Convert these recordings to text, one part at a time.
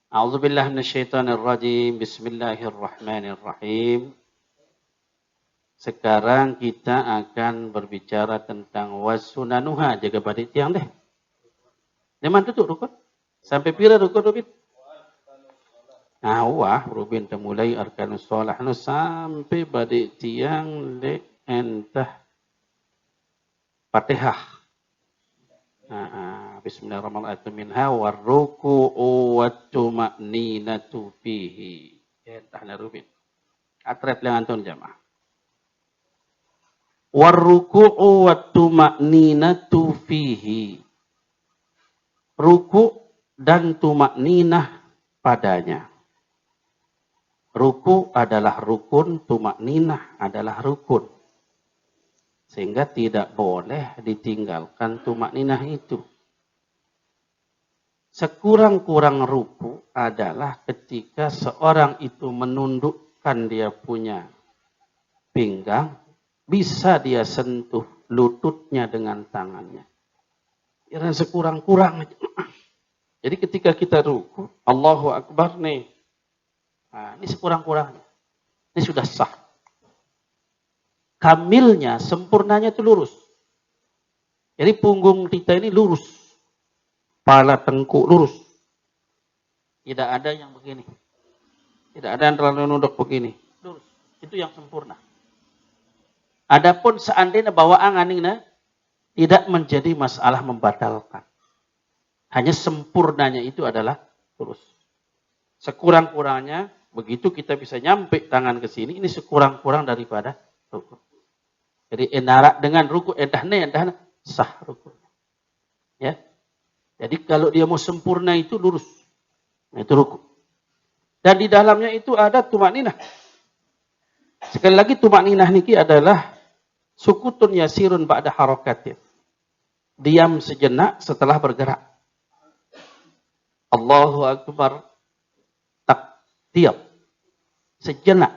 A'udzubillahi minasyaitonirrajim. Bismillahirrahmanirrahim. Sekarang kita akan berbicara tentang wasunanuha. Jaga balik tiang deh. Nyaman tutup rukun. Sampai pira rukun Rubin? Nah, wah, Rubin mulai arkanus sholah sampai balik tiang le entah Fatihah. Bismillahirrahmanirrahim. Minha warruku'u wattuma'ninatu fihi. Entah Rubin. Atrep yang antun jamaah. Warruku'u wattuma'ninatu fihi. Ruku dan tumakninah padanya. Ruku adalah rukun, tumakninah adalah rukun. Sehingga tidak boleh ditinggalkan tumakninah itu. Sekurang-kurang ruku adalah ketika seorang itu menundukkan dia punya pinggang, bisa dia sentuh lututnya dengan tangannya. Yang sekurang-kurang. Jadi ketika kita ruku, Allahu Akbar nih. Nah, ini sekurang-kurangnya. Ini sudah sah. Kamilnya, sempurnanya itu lurus. Jadi punggung kita ini lurus. Kepala tengkuk lurus. Tidak ada yang begini. Tidak ada yang terlalu nunduk begini. Lurus. Itu yang sempurna. Adapun seandainya bawa angan ini, tidak menjadi masalah membatalkan. Hanya sempurnanya itu adalah lurus. Sekurang-kurangnya, begitu kita bisa nyampe tangan ke sini, ini sekurang-kurang daripada ruku. Jadi enara dengan ruku, entahnya sah ruku. Ya. Jadi kalau dia mau sempurna itu lurus. Nah, itu ruku. Dan di dalamnya itu ada tumakninah. Sekali lagi tumakninah niki adalah sukutun yasirun ba'da harakatin. Diam sejenak setelah bergerak. Allahu Akbar. Tak diam. Sejenak.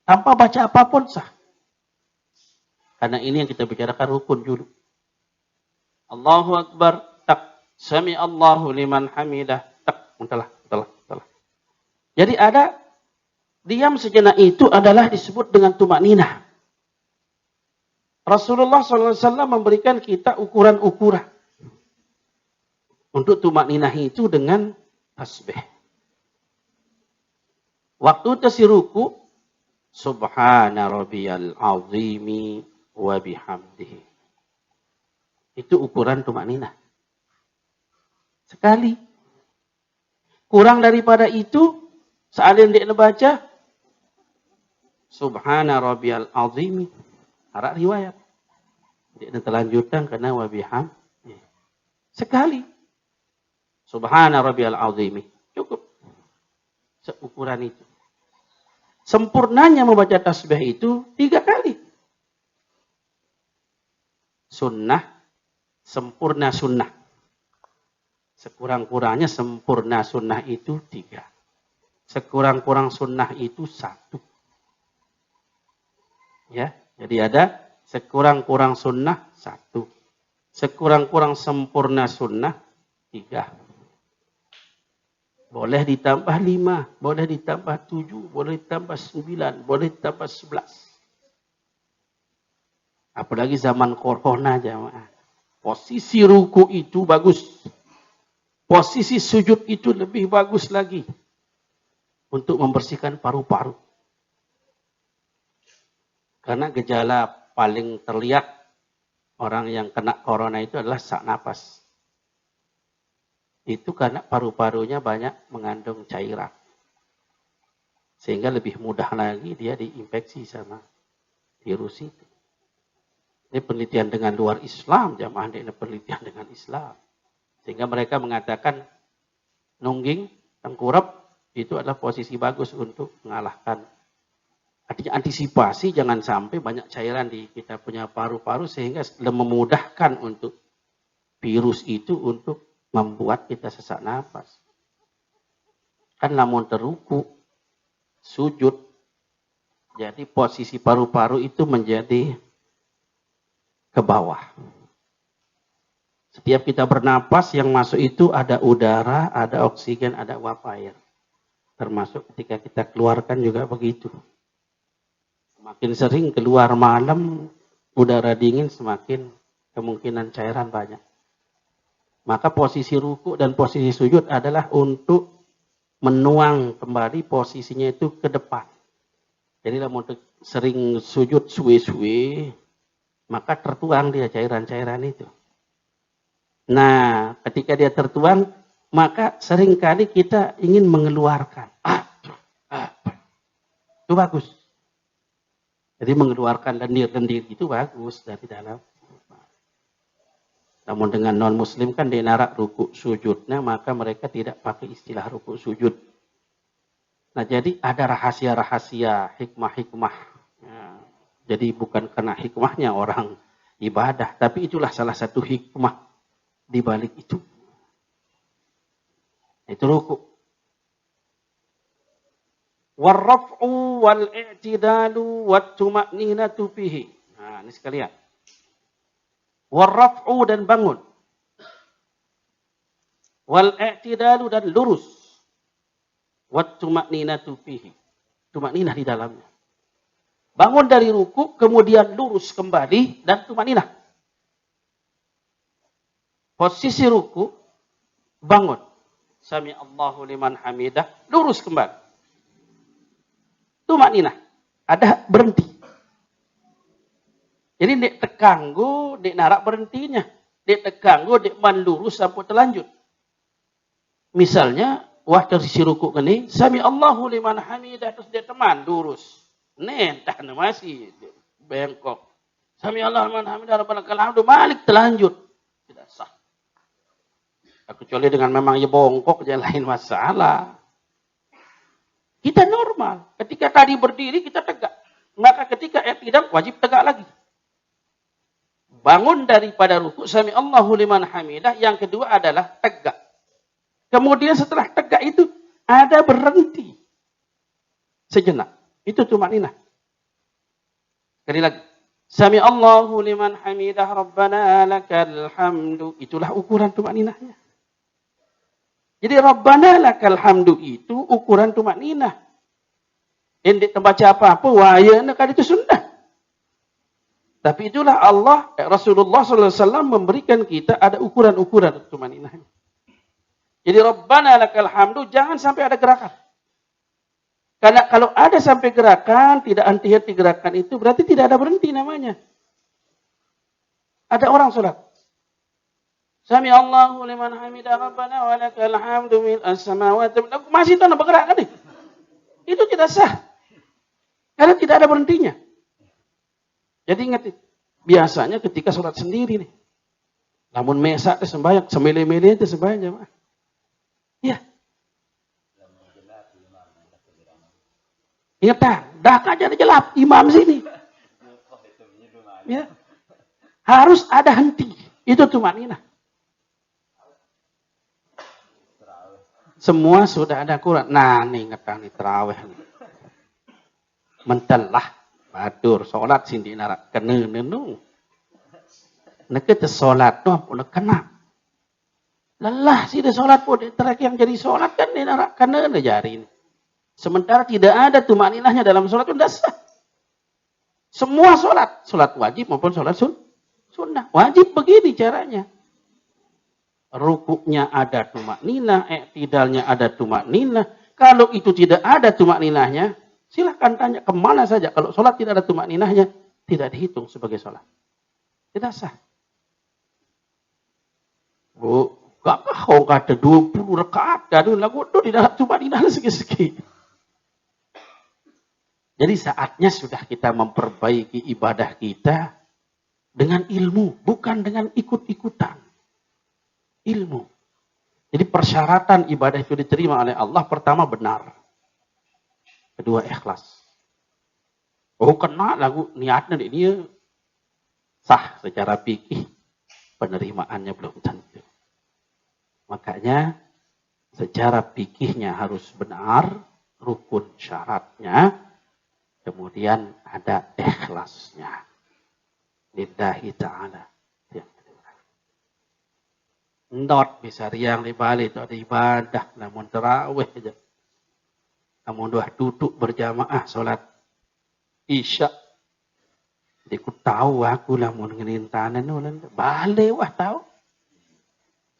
Tanpa baca apapun sah. Karena ini yang kita bicarakan rukun dulu. Allahu Akbar. Tak. Sami Allahu liman hamidah. Tak. Entahlah. Jadi ada diam sejenak itu adalah disebut dengan tumakninah. Rasulullah SAW memberikan kita ukuran-ukuran. Untuk tumakninah itu dengan tasbih. Waktu tasiruku, subhana rabbiyal azimi wa bihamdihi. Itu ukuran tumakninah. Sekali. Kurang daripada itu, seandainya dia baca, subhana rabbiyal azimi. Harap riwayat. Dia terlanjutkan karena wa bihamdihi. Sekali. Subhana rabbiyal azimi. Cukup. Seukuran itu. Sempurnanya membaca tasbih itu 3 kali. Sunnah, sempurna sunnah. Sekurang-kurangnya sempurna sunnah itu 3. Sekurang-kurang sunnah itu 1. Ya, jadi ada sekurang-kurang sunnah 1. Sekurang-kurang sempurna sunnah 3. Boleh ditambah 5, boleh ditambah 7, boleh ditambah 9, boleh ditambah 11. Apalagi zaman corona jamaah. Posisi ruku itu bagus. Posisi sujud itu lebih bagus lagi. Untuk membersihkan paru-paru. Karena gejala paling terlihat orang yang kena corona itu adalah sesak napas. Itu karena paru-parunya banyak mengandung cairan. Sehingga lebih mudah lagi dia diinfeksi sama virus itu. Ini penelitian dengan luar Islam, jamaah ini penelitian dengan Islam. Sehingga mereka mengatakan nungging, tengkurap, itu adalah posisi bagus untuk mengalahkan. Artinya antisipasi jangan sampai banyak cairan di kita punya paru-paru sehingga memudahkan untuk virus itu untuk membuat kita sesak nafas. Kan lamun teruku, sujud, jadi posisi paru-paru itu menjadi ke bawah. Setiap kita bernapas yang masuk itu ada udara, ada oksigen, ada uap air. Termasuk ketika kita keluarkan juga begitu. Semakin sering keluar malam, udara dingin semakin kemungkinan cairan banyak. Maka posisi ruku dan posisi sujud adalah untuk menuang kembali posisinya itu ke depan. Jadi kalau sering sujud suwe-suwe, maka tertuang dia cairan-cairan itu. Nah, ketika dia tertuang, maka seringkali kita ingin mengeluarkan. Itu bagus. Jadi mengeluarkan lendir-lendir itu bagus dari dalam. Namun dengan non-muslim kan dia narak ruku sujudnya, maka mereka tidak pakai istilah ruku sujud. Nah jadi ada rahasia-rahasia, hikmah-hikmah. Ya, jadi bukan karena hikmahnya orang ibadah, tapi itulah salah satu hikmah di balik itu. Itu ruku. Warraf'u wal-i'tidalu wat-tuma'ninatu fihi. Nah, ini sekalian. Warraf'u dan bangun. Wal-i'tidalu dan lurus. Wat-tuma'ninatu fihi. Tuma'ninah di dalamnya. Bangun dari ruku, kemudian lurus kembali dan tuma'ninah. Posisi ruku, bangun. Sami Allahu liman hamidah, lurus kembali. Tuma'ninah. Ada berhenti. Jadi dek tekanggu, dek narak berhentinya. Dek tekanggu, dek man lurus sampai terlanjut. Misalnya, waktu sisi ruku ini, Sami Allahu liman hamidah, terus dia teman lurus. Entah masih bengkok. Sami Allahu liman hamidah, rabbana lakal hamdu, balik terlanjut. Tidak sah. Kecuali dengan memang ya bongkok, ya lain masalah. Kita normal. Ketika tadi berdiri, kita tegak. Maka ketika i'tidal, wajib tegak lagi. Bangun daripada ruku, sami Allahu liman hamidah. Yang kedua adalah tegak. Kemudian setelah tegak itu, ada berhenti. Sejenak. Itu tuma'ninah. Sekali lagi. Sami Allahu liman hamidah, rabbana lakal hamdu. Itulah ukuran tuma'ninahnya. Jadi Rabbana lakal hamdu itu ukuran tuma'ninah. Ini tembaca apa-apa, waya nak itu sunnah. Tapi itulah Allah, Rasulullah SAW memberikan kita ada ukuran-ukuran tuma'ninah. Jadi Rabbana lakal hamdu, jangan sampai ada gerakan. Karena kalau ada sampai gerakan, tidak henti-henti gerakan itu, berarti tidak ada berhenti namanya. Ada orang sholat. Sami Allahu liman hamidah rabbana wa lakal hamdu mil as-samawati. Masih itu bergerak kan nih? Itu tidak sah. Karena tidak ada berhentinya. Jadi ingat, biasanya ketika sholat sendiri nih. Namun mesak itu sembahyang, semele-mele itu sembahyang jemaah. Iya. Ingat dah aja jelap imam sini. Ya. Harus ada henti. Itu tuma'ninah. Semua sudah ada Quran. Nah, nih ngetang nih terawih. Mentelah batur salat sindi narak kena nenu. Nak salat tu apa nak kena. Lelah sih dia salat pun terakhir yang jadi salat kan dia narak kena jari. Sementara tidak ada tuma'ninahnya dalam salat itu sah. Semua salat wajib maupun salat sunnah. Wajib begini caranya. Rukuknya ada tuma'ninah, i'tidalnya ada tuma'ninah. Kalau itu tidak ada tuma'ninahnya, silahkan tanya kemana saja. Kalau sholat tidak ada tuma'ninahnya, tidak dihitung sebagai sholat. Tidak sah. Oh, gak kau kata 20 rakaat, dan lagu itu tidak ada tuma'ninah segi-segi. Jadi saatnya sudah kita memperbaiki ibadah kita dengan ilmu, bukan dengan ikut-ikutan. Ilmu. Jadi persyaratan ibadah itu diterima oleh Allah, pertama benar. Kedua ikhlas. Oh kena lagu niatnya dia sah secara fikih, penerimaannya belum tentu. Makanya secara fikihnya harus benar, rukun syaratnya, kemudian ada ikhlasnya. Lillahi ta'ala. Ndot bisa riang di Bali itu ada ibadah, namun terawih aja. Namun dua duduk berjamaah sholat isya. Jadi ku tahu aku namun ngelintanan nulan Bali wah tahu.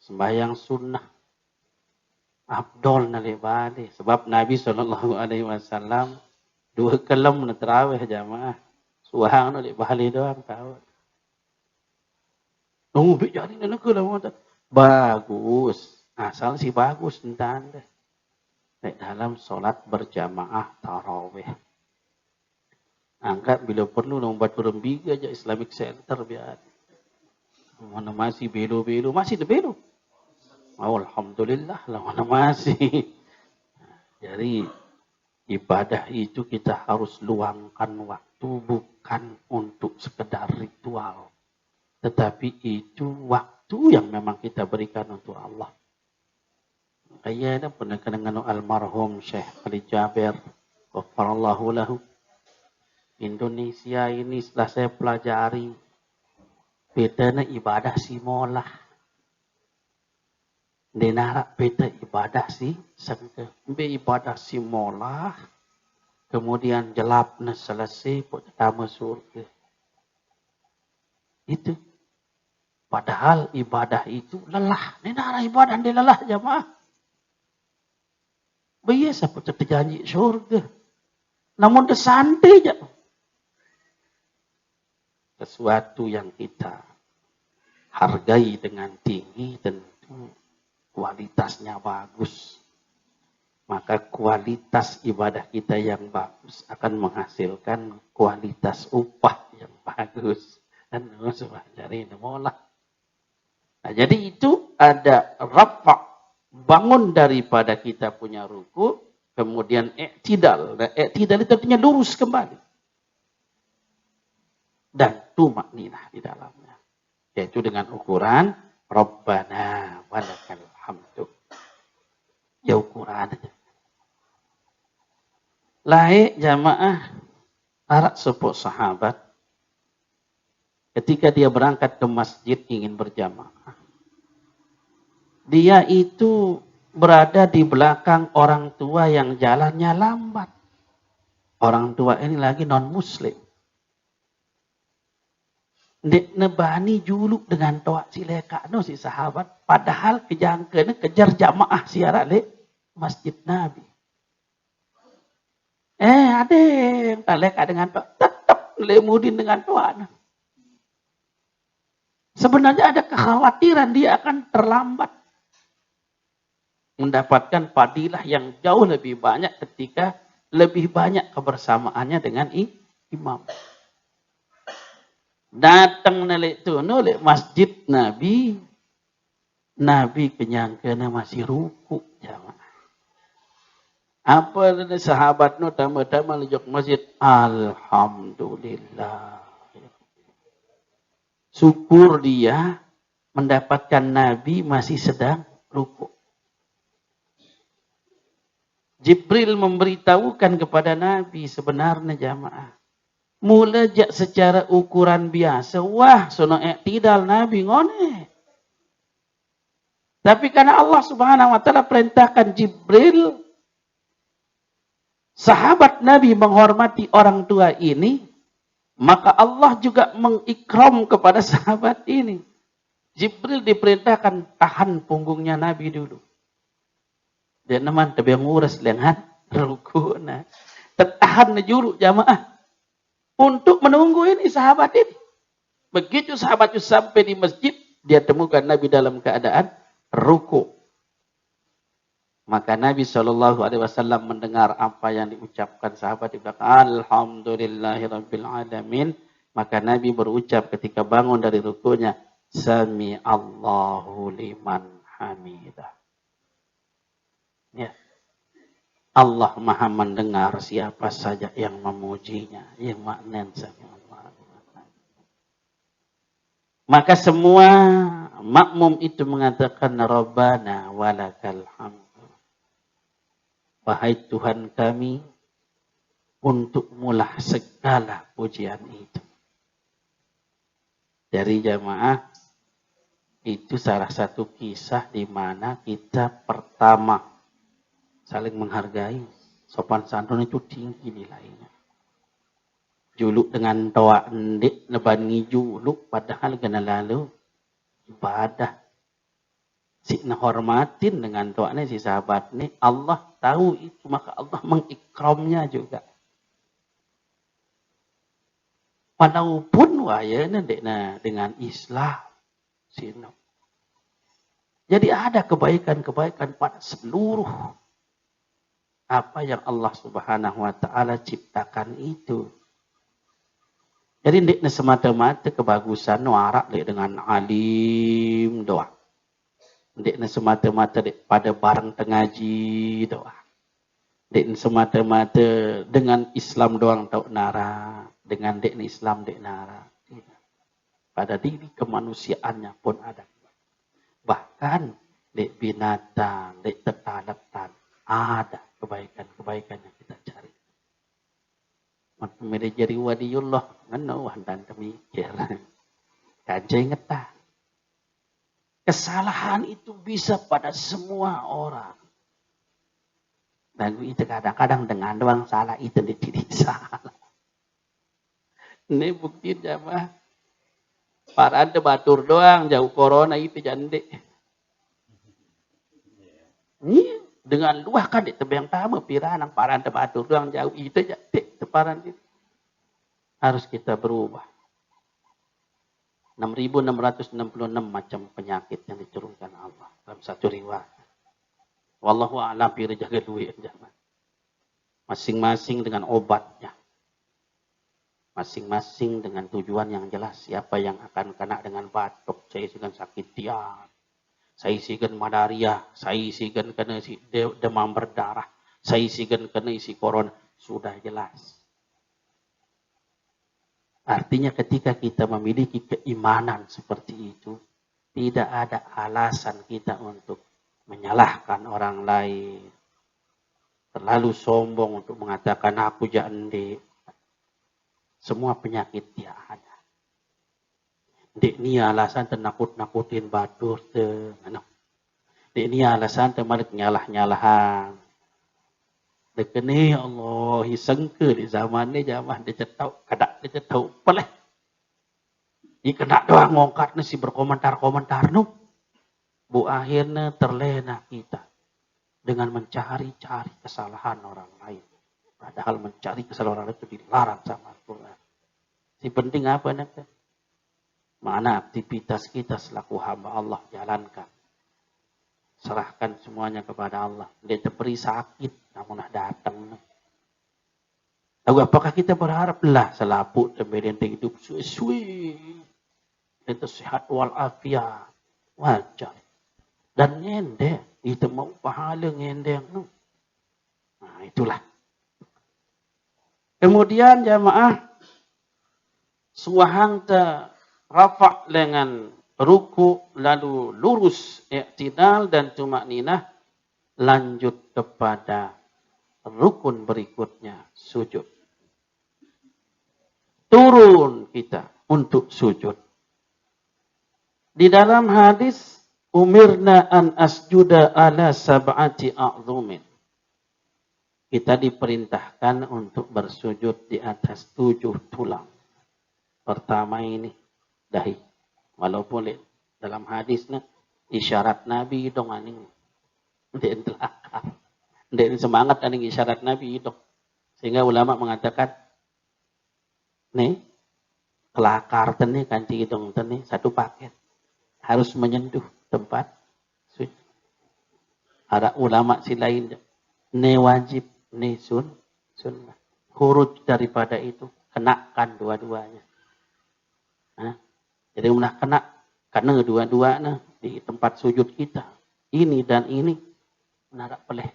Sembahyang sunnah abdol nali Bali sebab Nabi SAW 2 kelam na terawih jamaah. Suahang nali Bali doang tahu. Oh, jadi nak lah bagus. Asal sih bagus entah deh. Dalam sholat berjamaah tarawih. Angkat bila perlu membuat berembiga aja Islamic Center biar. Mana masih belo-belo, masih ada belo. Oh, alhamdulillah lah mana masih. Jadi ibadah itu kita harus luangkan waktu bukan untuk sekedar ritual. Tetapi itu waktu yang memang kita berikan untuk Allah. Ayah pernah dengan almarhum Syekh Ali Jabir. Ghafarallahu lahu. Indonesia ini setelah saya pelajari. Bedanya ibadah si molah. Denara beda ibadah si sangka. Ibadah si molah. Kemudian jelapnya selesai. Pertama surga. Itu. Padahal ibadah itu lelah. Denara ibadah dia lelah jamaah. Biasa pun terjanji surga. Namun dia santai je. Sesuatu yang kita hargai dengan tinggi tentu kualitasnya bagus. Maka kualitas ibadah kita yang bagus akan menghasilkan kualitas upah yang bagus. Dan semua dari mola. Nah, jadi itu ada rafa' bangun daripada kita punya ruku, kemudian i'tidal. I'tidal itu artinya lurus kembali. Dan tumakninah di dalamnya. Yaitu dengan ukuran Rabbana walakal hamdu. Ya ukuran aja. Laik jamaah arak sepuk sahabat. Ketika dia berangkat ke masjid ingin berjamaah. Dia itu berada di belakang orang tua yang jalannya lambat. Orang tua ini lagi non-muslim. Dek nebani juluk dengan toak si leka no si sahabat. Padahal kejangkana kejar jamaah siarat le masjid Nabi. Ada yang tak leka dengan toak. Tetap lemudin dengan toak. Sebenarnya ada kekhawatiran dia akan terlambat. Mendapatkan fadilah yang jauh lebih banyak ketika lebih banyak kebersamaannya dengan imam. Datang nalik tu nalik masjid Nabi. Nabi kenyangkana masih ruku jamaah. Apa sahabat nu tama-tama lejok masjid. Alhamdulillah. Syukur dia mendapatkan Nabi masih sedang ruku. Jibril memberitahukan kepada Nabi sebenarnya jamaah. Mula secara ukuran biasa. Wah, sono i'tidal Nabi ngone. Tapi karena Allah Subhanahu wa taala perintahkan Jibril, sahabat Nabi menghormati orang tua ini, maka Allah juga mengikram kepada sahabat ini. Jibril diperintahkan tahan punggungnya Nabi dulu. Dan teman tapi yang ngurus lengan rukuna. Tertahan juru jamaah. Untuk menunggu ini sahabat ini. Begitu sahabat itu sampai di masjid, dia temukan Nabi dalam keadaan ruku. Maka Nabi SAW mendengar apa yang diucapkan sahabat di belakang. Alhamdulillahirabbil alamin. Maka Nabi berucap ketika bangun dari rukunya, Sami Allahu liman hamidah. Ya. Allah Maha mendengar siapa saja yang memujinya, yang maknanya Sami Allah. Maka semua makmum itu mengatakan Rabbana walakal hamdu. Wahai Tuhan kami, untukmulah segala pujian itu. Dari jamaah, Itu salah satu kisah di mana kita pertama saling menghargai. Sopan santun itu tinggi nilainya. Juluk dengan toa endik nebangi juluk padahal kena lalu ibadah. Si hormatin dengan toaknya si sahabat ini, Allah tahu itu, maka Allah mengikramnya juga. Walaupun wayana dengan Islam. Jadi ada kebaikan-kebaikan pada seluruh apa yang Allah Subhanahu wa taala ciptakan itu. Jadi tidak semata-mata kebagusan warak dengan alim doa. Tidak semata-mata pada barang tengaji doa. Tidak semata-mata dengan Islam doang tau nara, dengan dek Islam dek nara. Pada diri kemanusiaannya pun ada. Bahkan dek binatang, dek tetaletan ada kebaikan-kebaikan yang kita cari. Mereka jadi waliullah, ngano dan temikir. Kancing ngetah. Kesalahan itu bisa pada semua orang. Dan itu kadang-kadang dengan doang salah itu tidak salah. Ini bukti jamaah. Para anda batur doang jauh corona itu jande. Ini dengan luah kan di tebang tamu piranang para anda batur doang jauh itu jande teparan itu. Harus kita berubah. 6.666 macam penyakit yang diturunkan Allah dalam satu riwayat. Wallahu a'lam bi jaga duit jamaah. Masing-masing dengan obatnya. Masing-masing dengan tujuan yang jelas. Siapa yang akan kena dengan batuk, saya isikan sakit tiang, saya isikan malaria, saya isikan kena demam berdarah, saya isikan kena isi corona. Sudah jelas. Artinya ketika kita memiliki keimanan seperti itu, tidak ada alasan kita untuk menyalahkan orang lain. Terlalu sombong untuk mengatakan aku jande. Semua penyakit dia ada. Dek ni alasan tenakut-nakutin batur te. Dek ni alasan temalik nyalah-nyalahan. Dek ni Allah hisengke di zaman ni zaman dia cetau kadak dia cetau peleh. Dia kena doang ngongkat ni si berkomentar-komentar nu. Bu akhirnya terlena kita dengan mencari-cari kesalahan orang lain. Padahal mencari kesalahan orang lain itu dilarang sama Al-Quran. Si penting apa nanti? Mana aktivitas kita selaku hamba Allah jalankan. Serahkan semuanya kepada Allah. Dia terberi sakit, namun datang. Lalu apakah kita berharap lah selaput sampai dia hidup suwi-suwi. Dia sehat walafiat. Wajar. Dan nyendek. Itu mau pahala nyendek. Nah itulah. Kemudian jamaah. Suahang ta rafa' dengan ruku lalu lurus i'tidal dan tumakninah lanjut kepada rukun berikutnya sujud. Turun kita untuk sujud. Di dalam hadis umirna an asjuda ala sab'ati a'dhumin. Kita diperintahkan untuk bersujud di atas 7 tulang. Pertama ini dahi. Walaupun dalam hadisnya isyarat Nabi dong aning. Dia telakar. Dia semangat aning isyarat Nabi dong. Sehingga ulama mengatakan nih kelakar tene kanci dong tene satu paket harus menyentuh tempat sujud. Ada ulama si lain ne wajib ne sunnah. Huruf daripada itu kenakan dua-duanya. Nah, jadi ulah kena karena dua-duanya di tempat sujud kita. Ini dan ini narak peleh.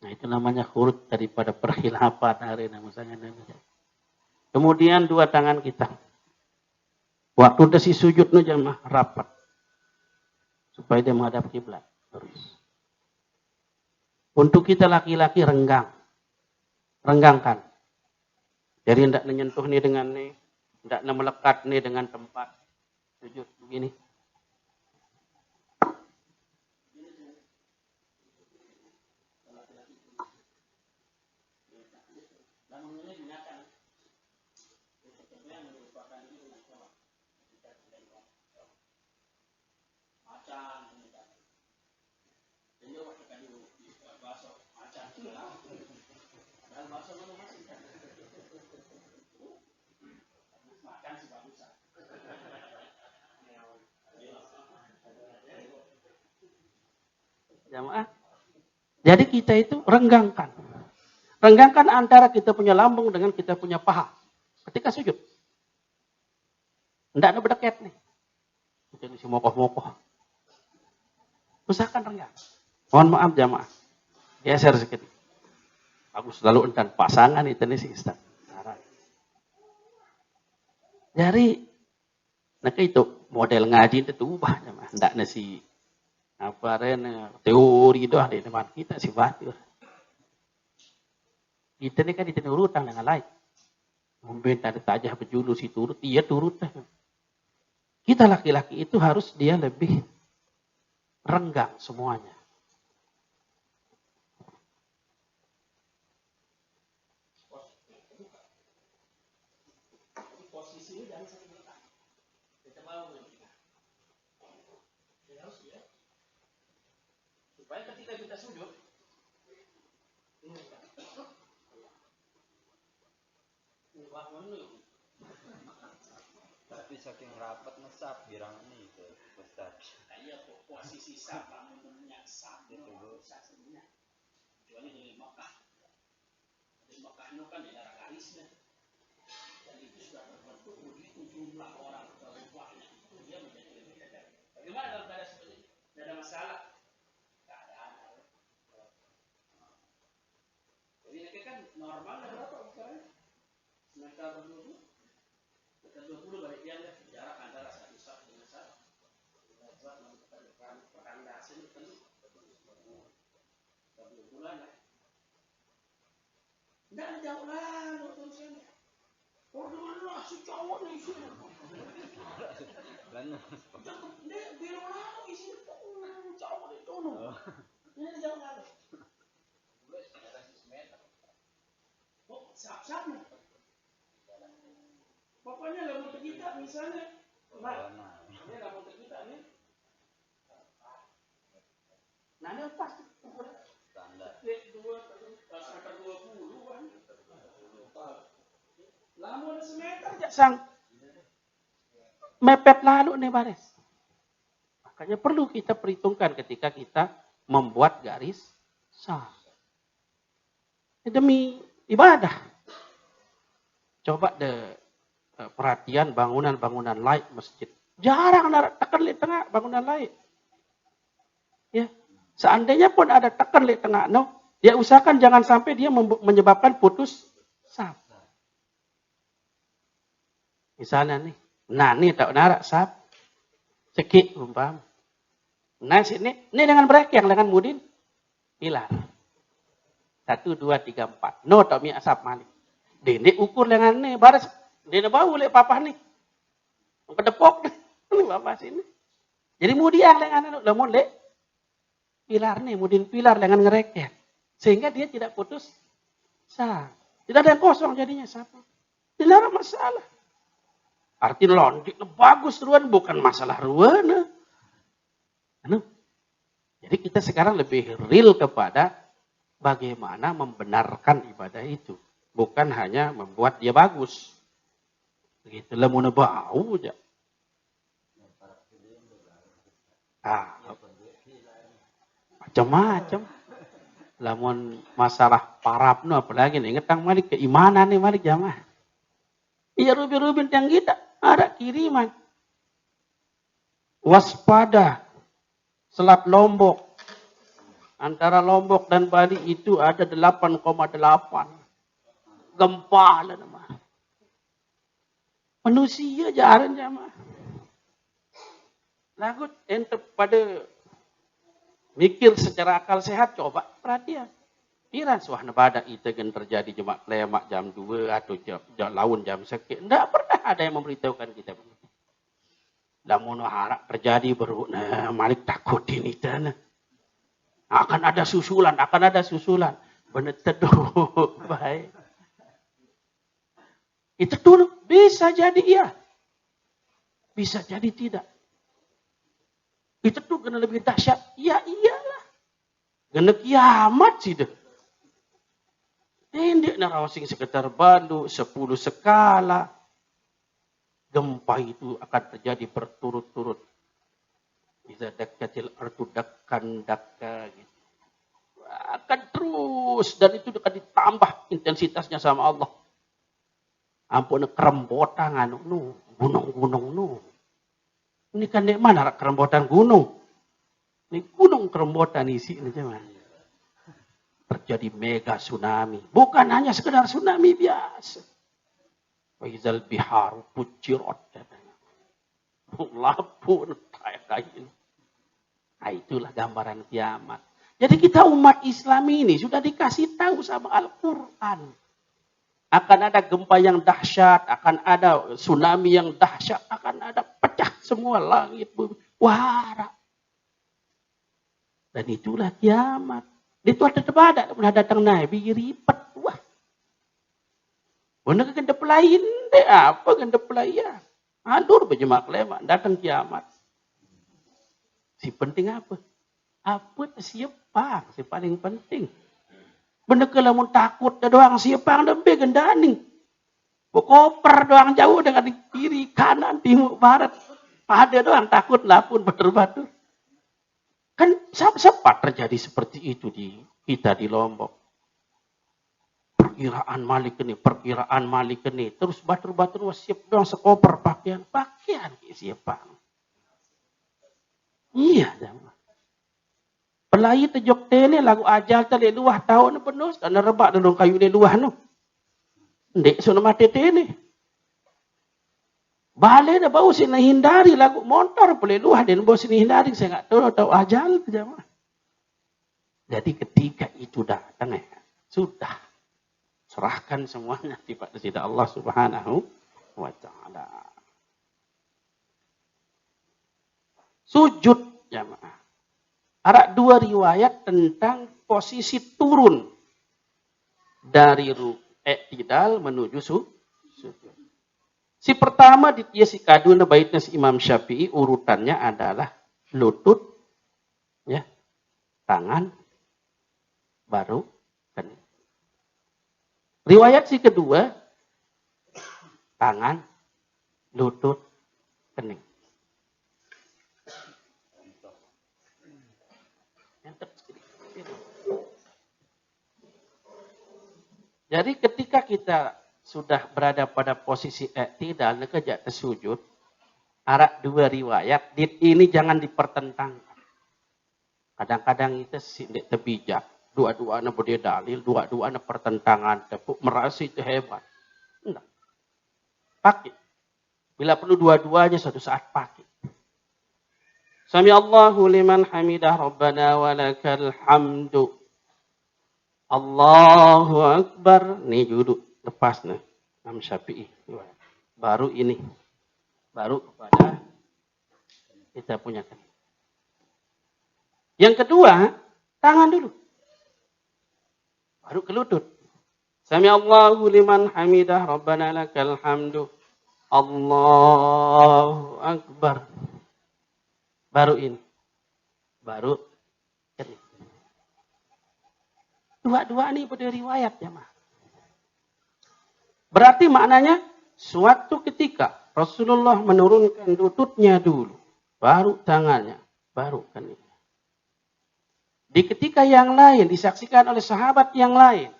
Nah, itu namanya huruf daripada perkhilafan hari ini misalnya. Kemudian dua tangan kita. Waktu desi sujud nu jamaah rapat. Supaya dia menghadap kiblat terus. Untuk kita laki-laki renggang. Renggangkan. Jadi hendak menyentuh ni dengan ni. Tidak melekat ni dengan tempat Sujud begini. Jamaah. Jadi kita itu renggangkan. Renggangkan antara kita punya lambung dengan kita punya paha. Ketika sujud. Tidak ada berdeket nih. Jadi si mokoh-mokoh. Usahakan renggang. Mohon maaf jamaah. Geser sedikit. Aku selalu entan pasangan itu nih si Ustaz. Jadi, nah itu model ngaji itu ubah jamaah. Tidak nasi apa teori itu ada di depan kita si batur. Kita ini kan ditenurutang dengan lain. Membentang tajah berjulu si turut, iya turut. Kita laki-laki itu harus dia lebih renggang semuanya. Posisi ini jangan sampai bertahan. Kita mau supaya ketika kita sujud, tapi saking rapat ngesap girang ini itu Ustaz. Iya posisi sap bangunnya sap itu saksinya. Kecuali di Mekah. Di Mekah itu kan di daerah garisnya. Dan itu sudah terbentuk begitu jumlah orang berubahnya itu dia menjadi lebih dekat. Bagaimana dalam keadaan seperti ini? Tidak ada masalah. Tidak ada. Jadi ini kan normalnya berapa ukurannya? Meter berdua. Meter 20 balik dia jarak antara satu sap dengan sap. Buat menggunakan perandasi itu kan 20 bulan lah. Tidak jauh lalu tulisannya. Oh dulu si cowok nih sini. Benar. Dia bilang lalu isi cowok itu no. Ini jauh lalu. Oh sap-sap nih. Pokoknya lalu kita misalnya. Ini lalu kita nih. Nah ini pas standar 20 kan. Lamun semeter aja sang mepet lalu nih baris. Makanya perlu kita perhitungkan ketika kita membuat garis sah. Demi ibadah. Coba perhatian bangunan-bangunan lain masjid. Jarang ada tekan di tengah bangunan lain. Ya. Seandainya pun ada tekan di tengah, no, dia usahakan jangan sampai dia menyebabkan putus saf. Misalnya nih, nah nih tak narak saf, cekik umpam. Nah sini, ini dengan break yang dengan mudin, pilar. 1, 2, 3, 4. No tak mi asap malik. Dene ukur dengan nih, baris, dene bau lek papa nih. Kedepok nih bapak sini. Jadi mudian dengan lemon lek pilar nih, mudin pilar dengan ngereket. Sehingga dia tidak putus sah. Tidak ada yang kosong jadinya satu. Tidak ada masalah. Arti londik bagus ruan bukan masalah ruan. Jadi kita sekarang lebih real kepada bagaimana membenarkan ibadah itu. Bukan hanya membuat dia bagus. Begitu lemuna bau aja. Macam-macam. Lamun masalah parapno apalagi nih ngetang malik keimanan nih malik jamaah. Iya rubin-rubin yang kita ada kiriman. Waspada. Selat Lombok. Antara Lombok dan Bali itu ada 8,8. Gempa lah nama. Manusia jarang jamaah. Lagut ente pada mikir secara akal sehat coba perhatian. Kira suahna badak itu kan terjadi jemaah lemak jam 2 atau jam laun jam sekian. Tidak pernah ada yang memberitahukan kita. Lamun harap terjadi baru Malik takut ini tanah. Akan ada susulan. Benar teduh. Baik. Itu dulu bisa jadi iya. Bisa jadi tidak. Itu tuh kena lebih dahsyat. Ya iyalah. Kena kiamat sih deh. Ini narawasing sekitar Bandung 10 skala. Gempa itu akan terjadi berturut-turut. Bisa dakatil artu dakkan gitu. Akan terus. Dan itu akan ditambah intensitasnya sama Allah. Ampun kerembotan anu gunung-gunung nu. Ini kan di mana kerembotan gunung? Ini gunung kerembotan isi ini cuman. Terjadi mega tsunami. Bukan hanya sekedar tsunami biasa. Waizal biharu pujirat katanya. Lapun kayak ini. Nah, itulah gambaran kiamat. Jadi kita umat Islam ini sudah dikasih tahu sama Al-Quran. Akan ada gempa yang dahsyat, akan ada tsunami yang dahsyat, akan ada pecah semua langit bumi. Wara. Dan itulah kiamat. Itu ada debat, pernah datang Nabi ribet. Wah. Benar gendep lain deh, apa gendep lain? Alur berjemaah lemak, datang kiamat. Si penting apa? Apa siapa? Si paling penting. Bener kalau mau takut doang siapa yang lebih gendani. Koper doang jauh dengan kiri, kanan, timur, barat. Ada doang takut lapun batur-batur. Kan sempat terjadi seperti itu di kita di Lombok. Perkiraan Malik ini. Terus batur-batur siap doang sekoper pakaian siapa. Iya, jamaah. Pelai tejok tene lagu ajal tali luah tahun penuh karena rebak dalam kayu di luah nu. Ndek sono mati tene. Bale dah bau sini hindari lagu motor boleh luah dan bau sini hindari saya enggak tahu ajal jamaah. Jadi ketika itu datang sudah serahkan semuanya kepada Allah Subhanahu wa taala. Sujud jamaah. Ada dua riwayat tentang posisi turun dari i'tidal menuju sujud. Si pertama di si kaduna baitnya si Imam Syafi'i urutannya adalah lutut, ya, tangan, baru kening. Riwayat si kedua tangan, lutut, kening. Jadi ketika kita sudah berada pada posisi i'tidal nekejak tersujud, arak dua riwayat, ini jangan dipertentangkan. Kadang-kadang kita sindik terbijak, dua-duanya berdiri dalil, dua-duanya pertentangan, tepuk merasa itu hebat. Enggak. Pakai. Bila perlu dua-duanya suatu saat pakai. Sami Allahu liman hamidah Rabbana walakal hamdu. Allahu Akbar. Nih duduk. Lepas nih. Imam Syafi'i. Baru ini. Baru kepada kita punya. Yang kedua, tangan dulu. Baru ke lutut. Sami Allahu liman hamidah Rabbana lakal hamdu. Allahu Akbar. Baru ini. Baru ini. Dua-dua ini pada riwayat jemaah. Berarti maknanya suatu ketika Rasulullah menurunkan lututnya dulu, baru tangannya, baru keningnya. Di ketika yang lain disaksikan oleh sahabat yang lain,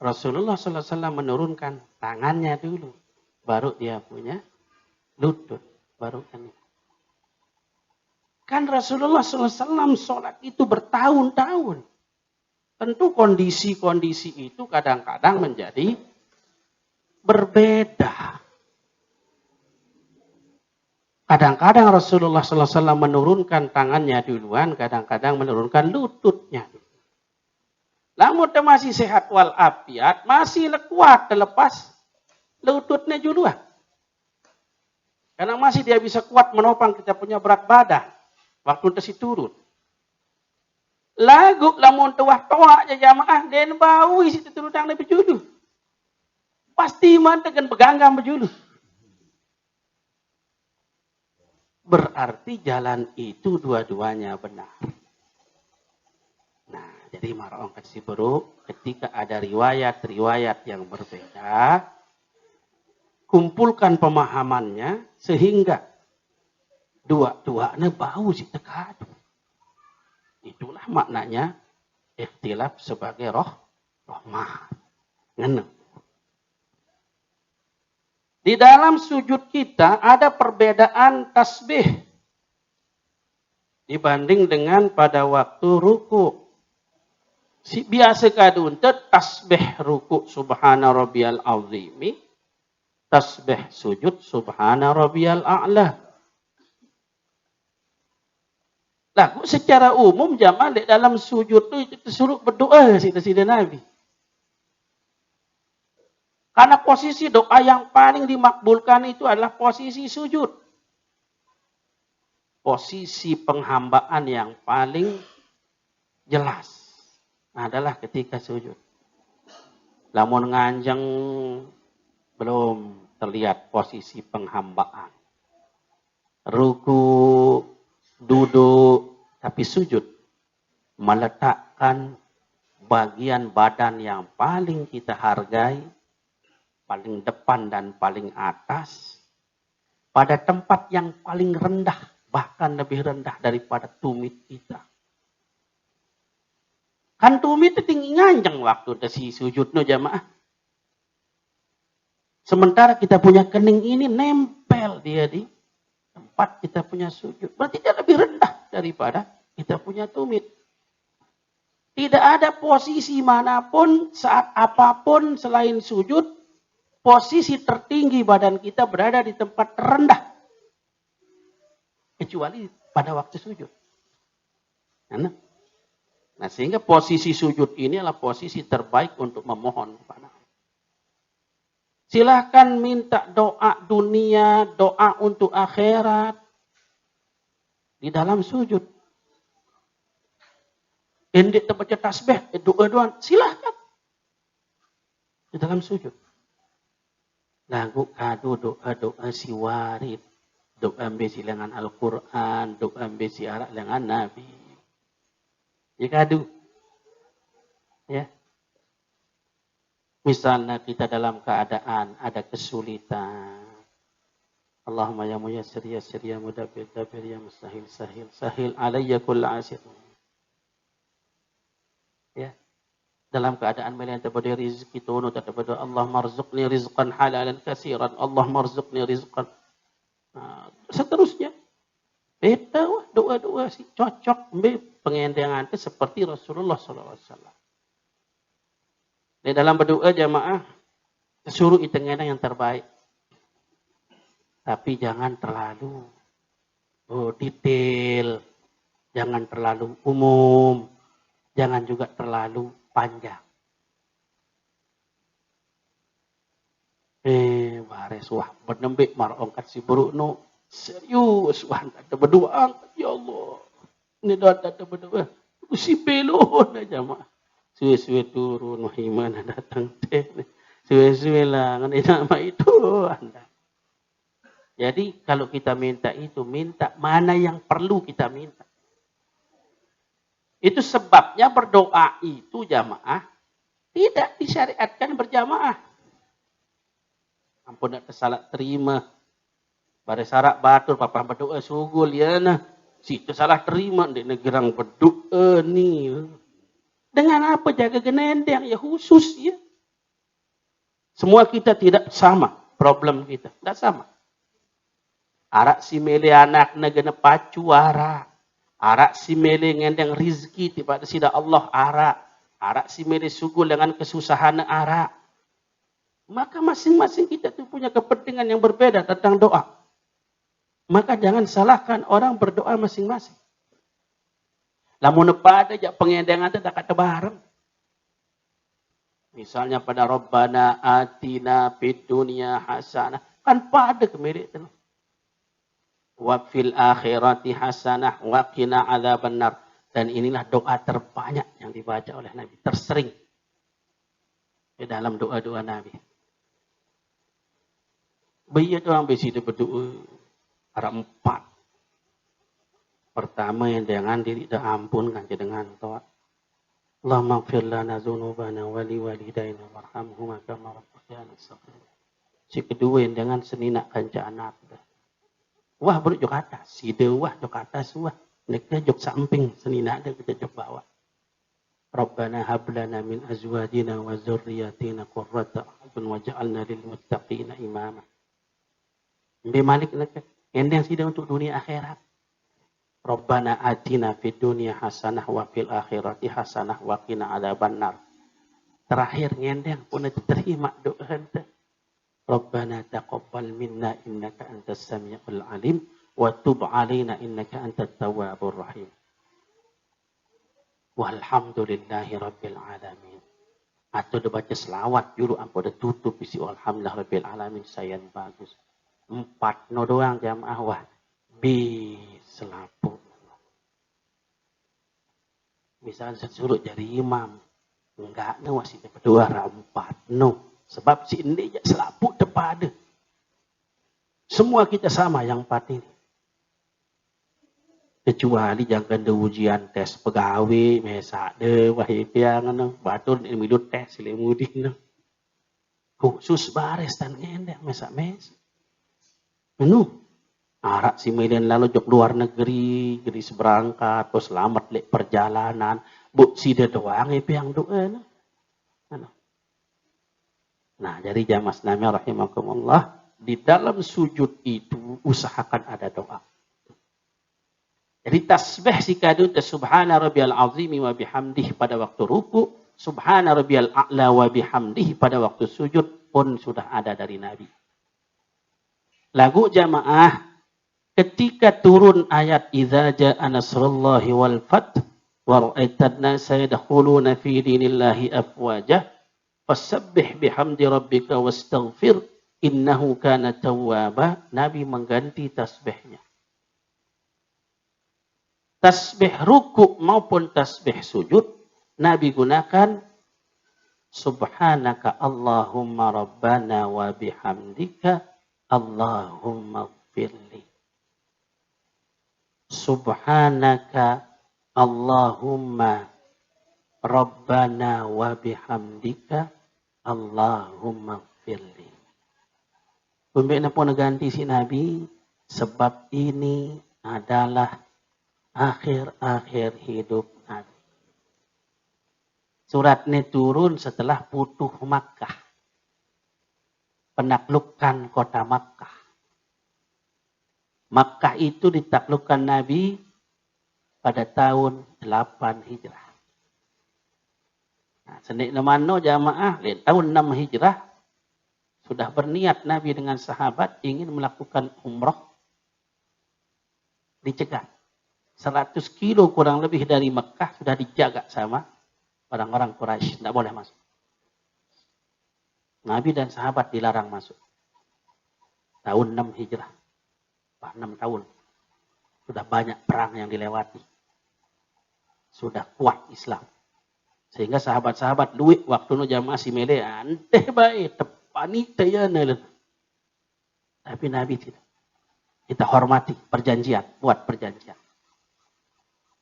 Rasulullah SAW menurunkan tangannya dulu, baru dia punya lutut, baru kening. Kan Rasulullah SAW sholat itu bertahun-tahun. Tentu kondisi-kondisi itu kadang-kadang menjadi berbeda. Kadang-kadang Rasulullah SAW menurunkan tangannya duluan, kadang-kadang menurunkan lututnya. Namun dia masih sehat walafiat, masih kuat terlepas lututnya duluan. Karena masih dia bisa kuat menopang kita punya berat badan. Waktu tesi turun. Lagu lamun tuah toa aja jamaah. Dan bau isi turun yang lebih julu. Pasti mantekan pegangan berjulu. Berarti jalan itu dua-duanya benar. Nah, jadi mar'ong kasih buruk. Ketika ada riwayat-riwayat yang berbeda. Kumpulkan pemahamannya. Sehingga dua-duanya bau si tekadu. Itulah maknanya ikhtilaf sebagai rahmah. Ngene. Di dalam sujud kita ada perbedaan tasbih dibanding dengan pada waktu ruku. Si biasa kaduntet tasbih ruku subhana rabbiyal azimi, tasbih sujud subhana rabbiyal a'la. Lagu secara umum jamaah di dalam sujud itu disuruh berdoa sida Nabi. Karena posisi doa yang paling dimakbulkan itu adalah posisi sujud. Posisi penghambaan yang paling jelas adalah ketika sujud. Lamun nganjeng belum terlihat posisi penghambaan. Ruku, duduk, tapi sujud. Meletakkan bagian badan yang paling kita hargai, paling depan dan paling atas, pada tempat yang paling rendah, bahkan lebih rendah daripada tumit kita. Kan tumit itu tinggi nganjeng waktu desi sujudnya jamaah. Sementara kita punya kening ini nempel dia di tempat kita punya sujud. Berarti dia lebih rendah daripada kita punya tumit. Tidak ada posisi manapun, saat apapun selain sujud, posisi tertinggi badan kita berada di tempat terendah. Kecuali pada waktu sujud. Nah, sehingga posisi sujud ini adalah posisi terbaik untuk memohon kepada Allah. Silahkan minta doa dunia, doa untuk akhirat. Di dalam sujud. Hendak terbaca tasbih, doa-doa, silahkan. Di dalam sujud. Lagu kado doa-doa si warid. Doa besi lengan Al-Quran. Doa besi arak lengan Nabi. Ya kado. Ya. Misalnya kita dalam keadaan ada kesulitan. Allahumma ya muyassir yassir ya mudabbir dabbir ya mustahil sahil. Sahil alayya kulla asir. Ya. Dalam keadaan melihat daripada rizki tunu daripada Allah marzuqni rizqan halalan kasiran, Allah marzuqni rizqan. Nah, seterusnya. Beda doa-doa sih cocok pengendengan itu seperti Rasulullah SAW. Di dalam berdoa jamaah suruh itengena yang terbaik. Tapi jangan terlalu detail, jangan terlalu umum, jangan juga terlalu panjang. Wares wah benembik marongkat si burukno serius wah ada berdoa ya Allah. Ini doa ada berdoa. Si pelon aja mah. Suwe-suwe turun iman datang teh. Suwe-suwe lah ngene nama itu Anda. Jadi kalau kita minta itu minta mana yang perlu kita minta. Itu sebabnya berdoa itu jamaah tidak disyariatkan berjamaah. Ampun nak salah terima. Pada sarak batur papa berdoa sugul ya nah. Situ salah terima di negerang berdoa ni. Dengan apa jaga genendeng ya khusus ya. Semua kita tidak sama problem kita. Tidak sama. Arak si mele anak negara pacu arak. Arak si mele ngendeng rizki tiba sida Allah arak. Arak si mele sugul dengan kesusahan arak. Maka masing-masing kita itu punya kepentingan yang berbeda tentang doa. Maka jangan salahkan orang berdoa masing-masing. Lamun pada jak pengendengan itu dak kata bareng. Misalnya pada Rabbana atina fid dunya hasanah kan pada kemirik itu. wa fil akhirati hasanah wa qina adzabannar. Dan inilah doa terbanyak yang dibaca oleh Nabi, tersering di dalam doa-doa Nabi. Banyak orang bersitu berdoa ada 4. Pertama yang dengan diri dah ampunkan dengan doa. Allahumma ighfir lana dzunubana wa liwalidayna warhamhuma kama rabbayana shaghira. Si kedua yang dengan seninak kanca anak. Wah beruk atas, si dewah jok atas wah. Mereka jok samping seninak dia kita jok bawah. Rabbana hab lana min azwajina wa dzurriyyatina qurrata a'yun waj'alna lil muttaqina imama. Mbe Malik nak endang sida untuk dunia akhirat. Rabbana atina fid dunya hasanah wa fil akhirati hasanah wa qina adzabannar. Terakhir ngendang pun diterima doa ente. Rabbana taqabbal minna innaka antas samiul alim wa tub alaina innaka antat tawwabur rahim. Walhamdulillahi rabbil alamin. Atau dia baca selawat dulu apa dia tutup isi alhamdulillah rabbil alamin sayan bagus. 4 no doang jamaah wah. Bi selapu. Misalnya suruh jadi imam. Enggak no masih berdua 4 no. Sebab si ini selapu depan ada. Semua kita sama yang 4 ini. Kecuali jangan ada ujian tes pegawai, mesak de, wahai piang, batur ini minut tes, lemudin. Khusus baris dan ngendek, mesak-mesak. Arak si Melian lalu jok luar negeri, jadi seberangkat, terus selamat lek perjalanan. Buk si de doang, piang doa. Nah, jadi jamaah Nabi rahimakumullah, di dalam sujud itu usahakan ada doa. Jadi tasbih si kadu subhana rabbiyal azimi wa bihamdih pada waktu ruku, subhana rabbiyal a'la wa bihamdih pada waktu sujud pun sudah ada dari Nabi. Lagu jamaah ketika turun ayat idza jaa nasrullahi wal fath wa ra'aitan nasa yadkhuluna fi dinillahi afwaja fasabbih bihamdi rabbika wastaghfir innahu kana tawwaba. Nabi mengganti tasbihnya. Tasbih ruku maupun tasbih sujud, Nabi gunakan subhanaka Allahumma rabbana wa bihamdika Allahumma gfirli. Subhanaka Allahumma rabbana wa bihamdika Allahumma gfirli. Pembina pun ganti si Nabi, sebab ini adalah akhir-akhir hidup Nabi. Surat ini turun setelah Futuh Makkah. Penaklukan kota Makkah. Makkah itu ditaklukkan Nabi pada tahun 8 Hijrah. Nah, senik namano jamaah, tahun 6 Hijrah, sudah berniat Nabi dengan sahabat ingin melakukan umroh. Dicegah. 100 kilo kurang lebih dari Mekah sudah dijaga sama orang-orang Quraisy, tidak boleh masuk. Nabi dan sahabat dilarang masuk. Tahun 6 Hijrah. 6 tahun. Sudah banyak perang yang dilewati. Sudah kuat Islam. Sehingga sahabat-sahabat duit waktu nu jamaah si mele anteh baik tepani tayana. Tapi Nabi tidak. Kita hormati perjanjian, buat perjanjian.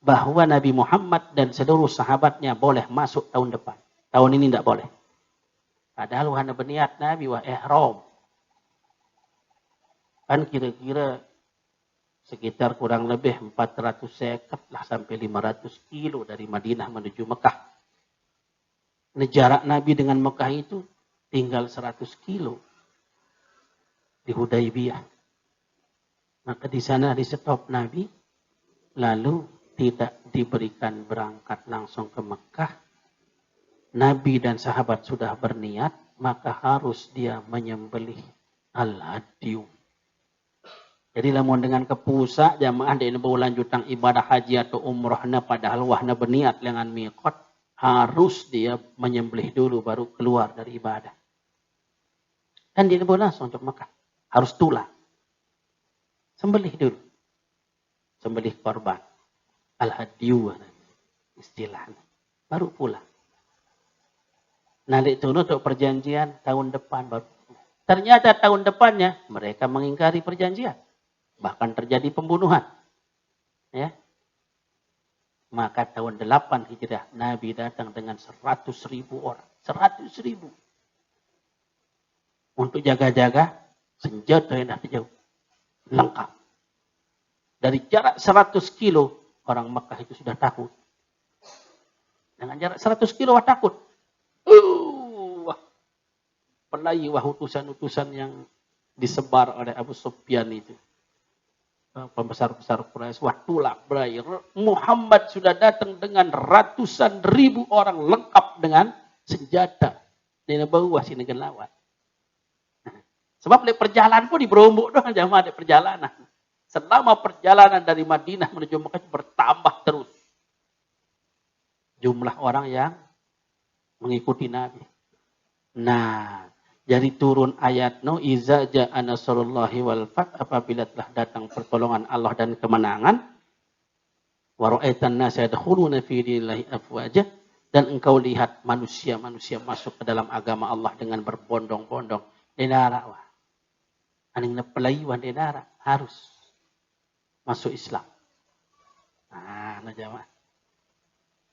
Bahwa Nabi Muhammad dan seluruh sahabatnya boleh masuk tahun depan. Tahun ini tidak boleh. Padahal wahana berniat Nabi wah ihram. Kan kira-kira sekitar kurang lebih 400 seket lah sampai 500 kilo dari Madinah menuju Mekah. Jarak Nabi dengan Mekah itu tinggal 100 kilo di Hudaybiyah. Maka di sana di stop Nabi, lalu tidak diberikan berangkat langsung ke Mekah. Nabi dan sahabat sudah berniat, maka harus dia menyembelih al-hadyu. Jadi lamun dengan kepusa jamaah di lanjutan ibadah haji atau umrahnya padahal wahna berniat dengan miqat, harus dia menyembelih dulu baru keluar dari ibadah. Dan dia boleh langsung untuk Mekah. Harus tulang. Sembelih dulu. sembelih korban. Al-hadiyu istilahnya. Baru pulang. Nanti itu untuk perjanjian tahun depan baru. Ternyata tahun depannya mereka mengingkari perjanjian. Bahkan terjadi pembunuhan. Ya. Maka tahun 8 Hijriah Nabi datang dengan 100.000 orang. 100.000. Untuk jaga-jaga senjata yang dah jauh. Lengkap. Dari jarak 100 kilo orang Mekah itu sudah takut. Dengan jarak 100 kilo takut. Apalagi utusan-utusan yang disebar oleh Abu Sufyan itu. Pembesar-besar Quraisy. Tulak berai. Muhammad sudah datang dengan ratusan ribu orang lengkap dengan senjata. Dia bawa sini lawan. Sebab di perjalanan pun di Berombok doang jamaah di perjalanan. Selama perjalanan dari Madinah menuju Mekah bertambah terus. Jumlah orang yang mengikuti Nabi. Nah, jadi turun ayat iza ja'a nasrullahi wal fath, apabila telah datang pertolongan Allah dan kemenangan, wa ra'aitan nasa yadkhuluna fi dinillahi afwaja, dan engkau lihat manusia-manusia masuk ke dalam agama Allah dengan berbondong-bondong. Denara wah. Aning nepelaiwan denara harus masuk Islam. Nah, jamaah.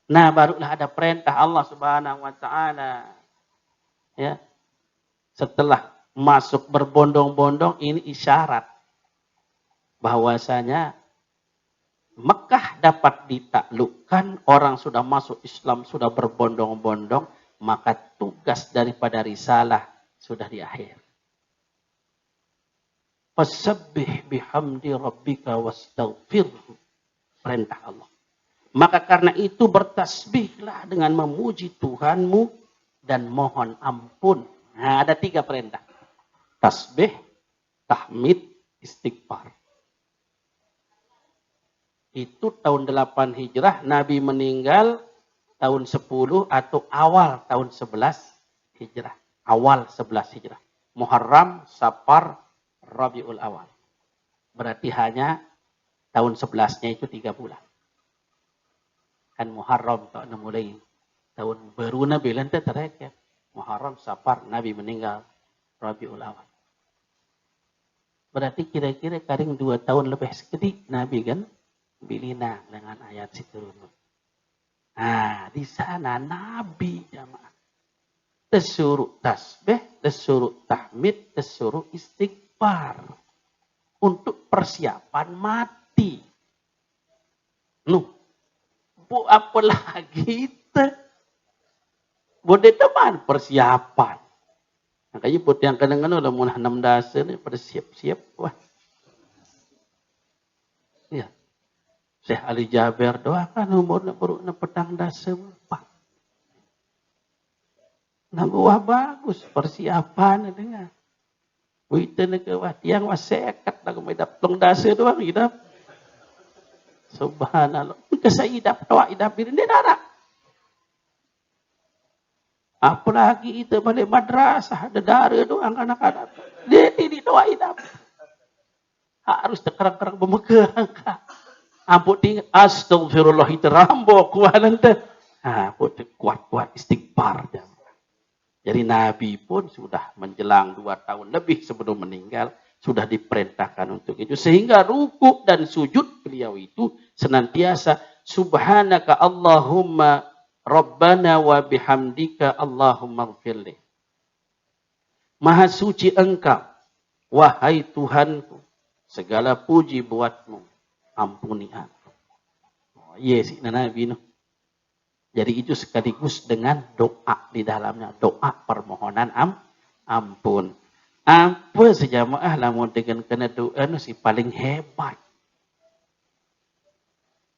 Nah, barulah ada perintah Allah Subhanahu wa taala. Ya. Setelah masuk berbondong-bondong, ini isyarat bahwasanya Mekah dapat ditaklukkan, orang sudah masuk Islam, sudah berbondong-bondong, maka tugas daripada risalah sudah di akhir. Fasabbih bihamdi rabbika wastaghfirhu. Perintah Allah. Maka karena itu bertasbihlah dengan memuji Tuhanmu dan mohon ampun. Nah, ada 3 perintah. Tasbih, tahmid, istighfar. Itu tahun 8 Hijrah, Nabi meninggal tahun 10 atau awal tahun 11 Hijrah. Awal 11 Hijrah. Muharram, Safar, Rabiul Awal. Berarti hanya tahun 11-nya itu 3 bulan. Kan Muharram tak mulai tahun baru Nabi lantai terakhir. Muharram, Safar, Nabi meninggal, Rabiul Awal. Berarti kira-kira karing 2 tahun lebih sedikit Nabi kan bilina dengan ayat situ. Nah, di sana Nabi jamaah disuruh tasbih, disuruh tahmid, disuruh istighfar untuk persiapan mati. Bu apa lagi kita? Boleh teman persiapan. Makanya buat yang kadang-kadang lah munah 6 dasar ni pada siap-siap. Wah. Ya. Syekh Ali Jaber doakan umurnya baru na petang dasar 4. Nah, wah bagus persiapan dengan. Kita nak wah tiang wah sekat nak medap tong dasar doang hidup. Subhanallah. Kesaidap doa idap diri dia darah. Apalagi itu balik madrasah, ada darah doang anak-anak. Dia ini doain apa? Harus terkerang-kerang bermegang. Ampun tinggal, astagfirullah itu rambok kuat nanti. Kuat-kuat istighfar. Jadi Nabi pun sudah menjelang 2 tahun lebih sebelum meninggal, sudah diperintahkan untuk itu. Sehingga ruku dan sujud beliau itu senantiasa subhanaka Allahumma Rabbana wa bihamdika Allahumma gfirli. Maha suci engkau, wahai Tuhanku, segala puji buatmu, ampuni aku. Yes, Nabi no. Jadi itu sekaligus dengan doa di dalamnya, doa permohonan ampun. Apa sejamaah lamun dengan kena doa no si paling hebat.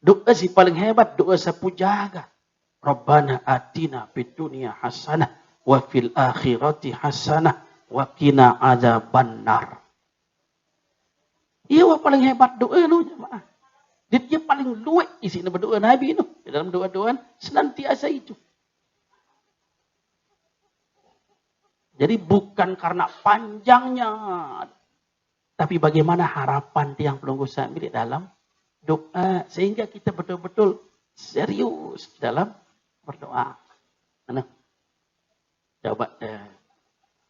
Doa si paling hebat, doa sapu jaga. Rabbana atina fid dunya hasanah wa fil akhirati hasanah wa qina adzabannar. Iya paling hebat doa lu jemaah. Dia paling luwek isinya berdoa Nabi itu. Di dalam doa-doa senantiasa itu. Jadi bukan karena panjangnya, tapi bagaimana harapan tiang pelunggu sami di dalam doa sehingga kita betul-betul serius dalam berdoa. Nah, coba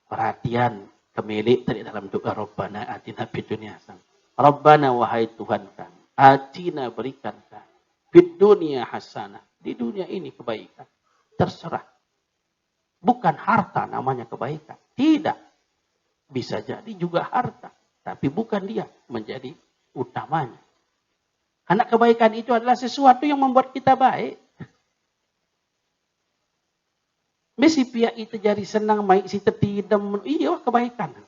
perhatian kemilik tadi dalam doa Rabbana atina fid dunya hasanah. Rabbana wahai Tuhan kami, atina berikan kami fid dunya hasanah. Di dunia ini kebaikan. Terserah. Bukan harta namanya kebaikan. Tidak. Bisa jadi juga harta. Tapi bukan dia menjadi utamanya. Karena kebaikan itu adalah sesuatu yang membuat kita baik. Mesti pihak itu jadi senang, baik si tetidem. Iya kebaikan.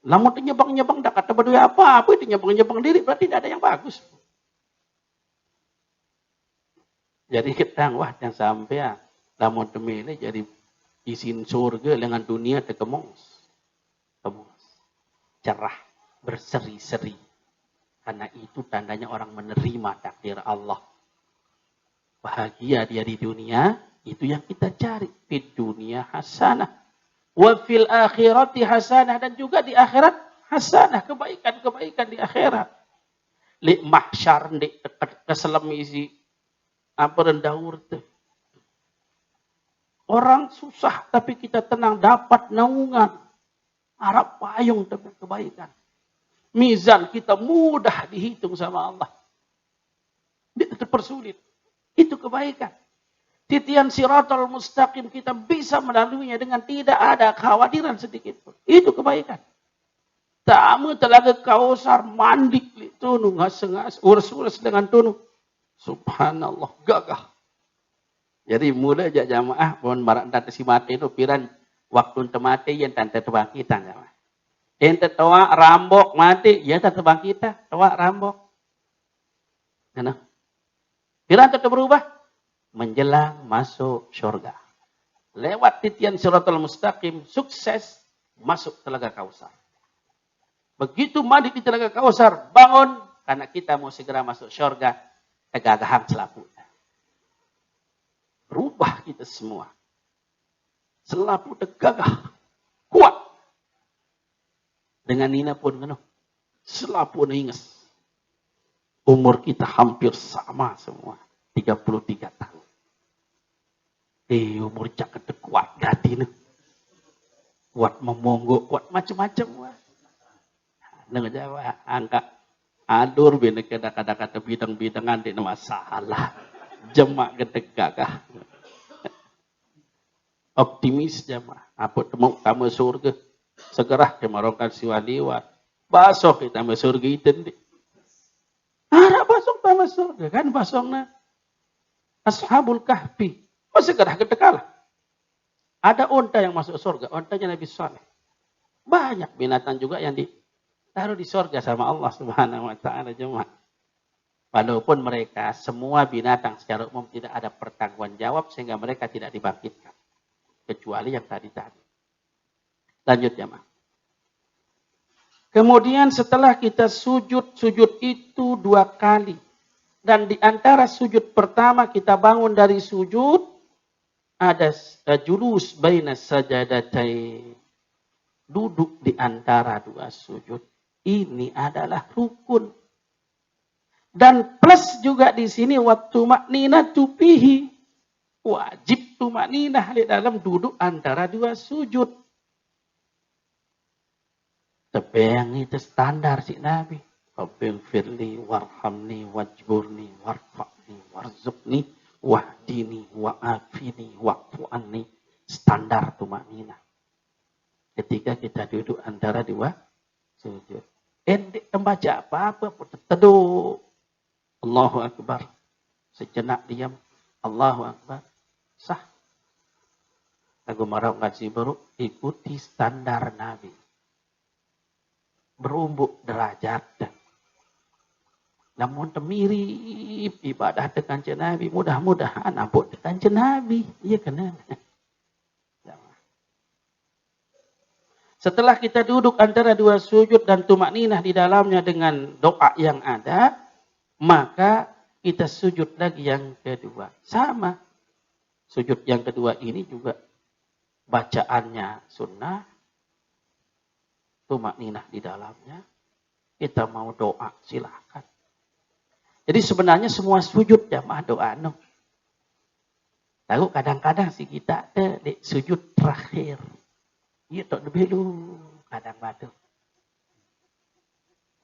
Lamun itu nyebang-nyebang, tak kata berdua apa itu nyebang-nyebang diri. Berarti tidak ada yang bagus. Jadi kita wah yang sampai ya. Lamun temene jadi isin surga dengan dunia terkemus. Kemus. Cerah. Berseri-seri. Karena itu tandanya orang menerima takdir Allah. Bahagia dia di dunia. Itu yang kita cari. Di dunia hasanah. Wa fil akhirati hasanah. Dan juga di akhirat hasanah. Kebaikan-kebaikan di akhirat. Li mahsyar. Di keselemisi. Apa rendaur tu. Orang susah tapi kita tenang dapat naungan. Harap payung demi kebaikan. Mizan kita mudah dihitung sama Allah. Dia terpersulit. Itu kebaikan. Titian siratal mustaqim kita bisa melaluinya dengan tidak ada kekhawatiran sedikit pun. Itu kebaikan. Tamu telaga kausar mandi tunung ngas-ngas urus-urus dengan tunung. Subhanallah, gagah. Jadi mula aja jamaah, mohon marak tante si mati itu piran waktu temate yang tante bangkitan jamaah. Ente toa rambok mati, ya tante bangkita, toa rambok. Nah, piran tetap berubah menjelang masuk surga. Lewat titian siratal mustaqim, sukses masuk telaga kausar. Begitu mandi di telaga kausar, bangun karena kita mau segera masuk surga. Kegagahan selapu. Berubah kita semua. Selapu tegagah. Kuat. Dengan Nina pun penuh. Selapu inges. Umur kita hampir sama semua. 33 tahun. Umur cak kuat gati nih. Kuat memonggok, kuat macam-macam. Nggak jawab, angkat. Adur bina kata bidang-bidangan di masalah. Jemaah gedegagah. Optimis jemaah. Apa temu tamu surga. Segera kemarongkan siwa liwat. Basok kita tamu surga itu. Harap basok tamu surga. Kan basoknya. Ashabul kahfi. Oh segera gedekalah. Ada unta yang masuk surga. Untanya Nabi Saleh. Banyak binatang juga yang taruh di surga sama Allah Subhanahu wa taala jemaah. Walaupun mereka semua binatang secara umum tidak ada pertanggungjawab sehingga mereka tidak dibangkitkan. Kecuali yang tadi. Lanjut jemaah. Kemudian setelah kita sujud itu 2 kali. Dan di antara sujud pertama kita bangun dari sujud ada julus baina sajadatain. Duduk di antara 2 sujud. Ini adalah rukun. Dan plus juga di sini waktu maknina tupihi. Wajib tumakninah di dalam duduk antara 2 sujud. Tapi yang itu standar si Nabi. Rabbil firli warhamni wajburni warfa'ni warzukni wahdini wa'afini wa'fu'anni. Standar tumakninah. Ketika kita duduk antara 2 sujud. Endek membaca apa-apa pun teduh. Allahu Akbar. Sejenak diam. Allahu Akbar. Sah. Lagu marah ngaji baru. Ikuti standar Nabi. Berumbuk derajat. Namun temirip ibadah dengan Nabi. Mudah-mudahan ampun dengan Nabi. Iya kena. Setelah kita duduk antara 2 sujud dan tumakninah di dalamnya dengan doa yang ada, maka kita sujud lagi yang kedua. Sama. Sujud yang kedua ini juga bacaannya sunnah, tumakninah di dalamnya. Kita mau doa silahkan. Jadi sebenarnya semua sujud jamaah doa no. Tahu kadang-kadang si kita ada di sujud terakhir. Iya tak dulu kadang batu.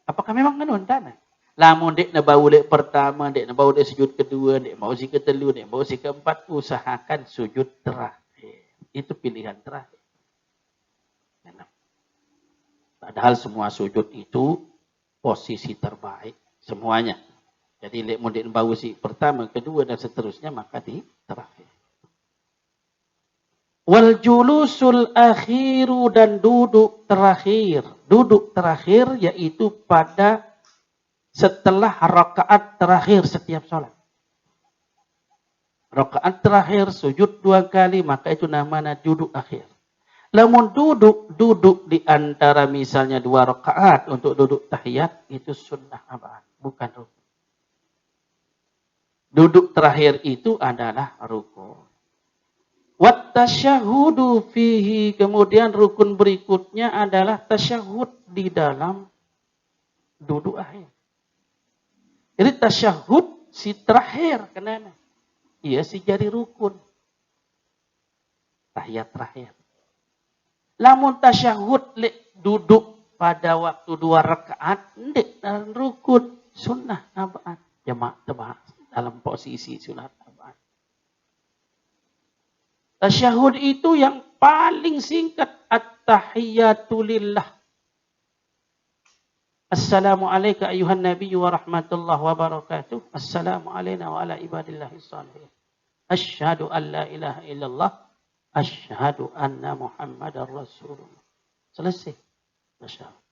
Apakah memang kanun tanah? Lamun dek na bau dek pertama, dek na bau dek sujud kedua, dek mau si ketelu, dek mau si keempat, usahakan sujud terakhir. Itu pilihan terakhir. Padahal semua sujud itu posisi terbaik semuanya. Jadi lek model bau si pertama, kedua dan seterusnya maka di terakhir. Wal julusul akhiru dan duduk terakhir. Duduk terakhir yaitu pada setelah rakaat terakhir setiap sholat. Rakaat terakhir sujud 2 kali maka itu namanya duduk akhir. Lamun duduk di antara misalnya 2 rakaat untuk duduk tahiyat itu sunnah abad, bukan rukun. Duduk terakhir itu adalah rukun. Wat tasyahudu fihi, kemudian rukun berikutnya adalah tasyahud di dalam duduk akhir. Jadi tasyahud si terakhir kenapa? Iya si jadi rukun. Tahiyat terakhir. Lamun tasyahud duduk pada waktu 2 rakaat, ndek dalam rukun sunnah abad. Jemaah tebak dalam posisi sunat abad. Tasyahud itu yang paling singkat at-tahiyatu lillah. Assalamu alayka ayuhan nabiyyu wa rahmatullahi wa barakatuh. Assalamu alayna wa ala ibadillahi shalihin. Asyhadu an la ilaha illallah. Asyhadu anna Muhammadar Rasulullah. Selesai. Masyaallah.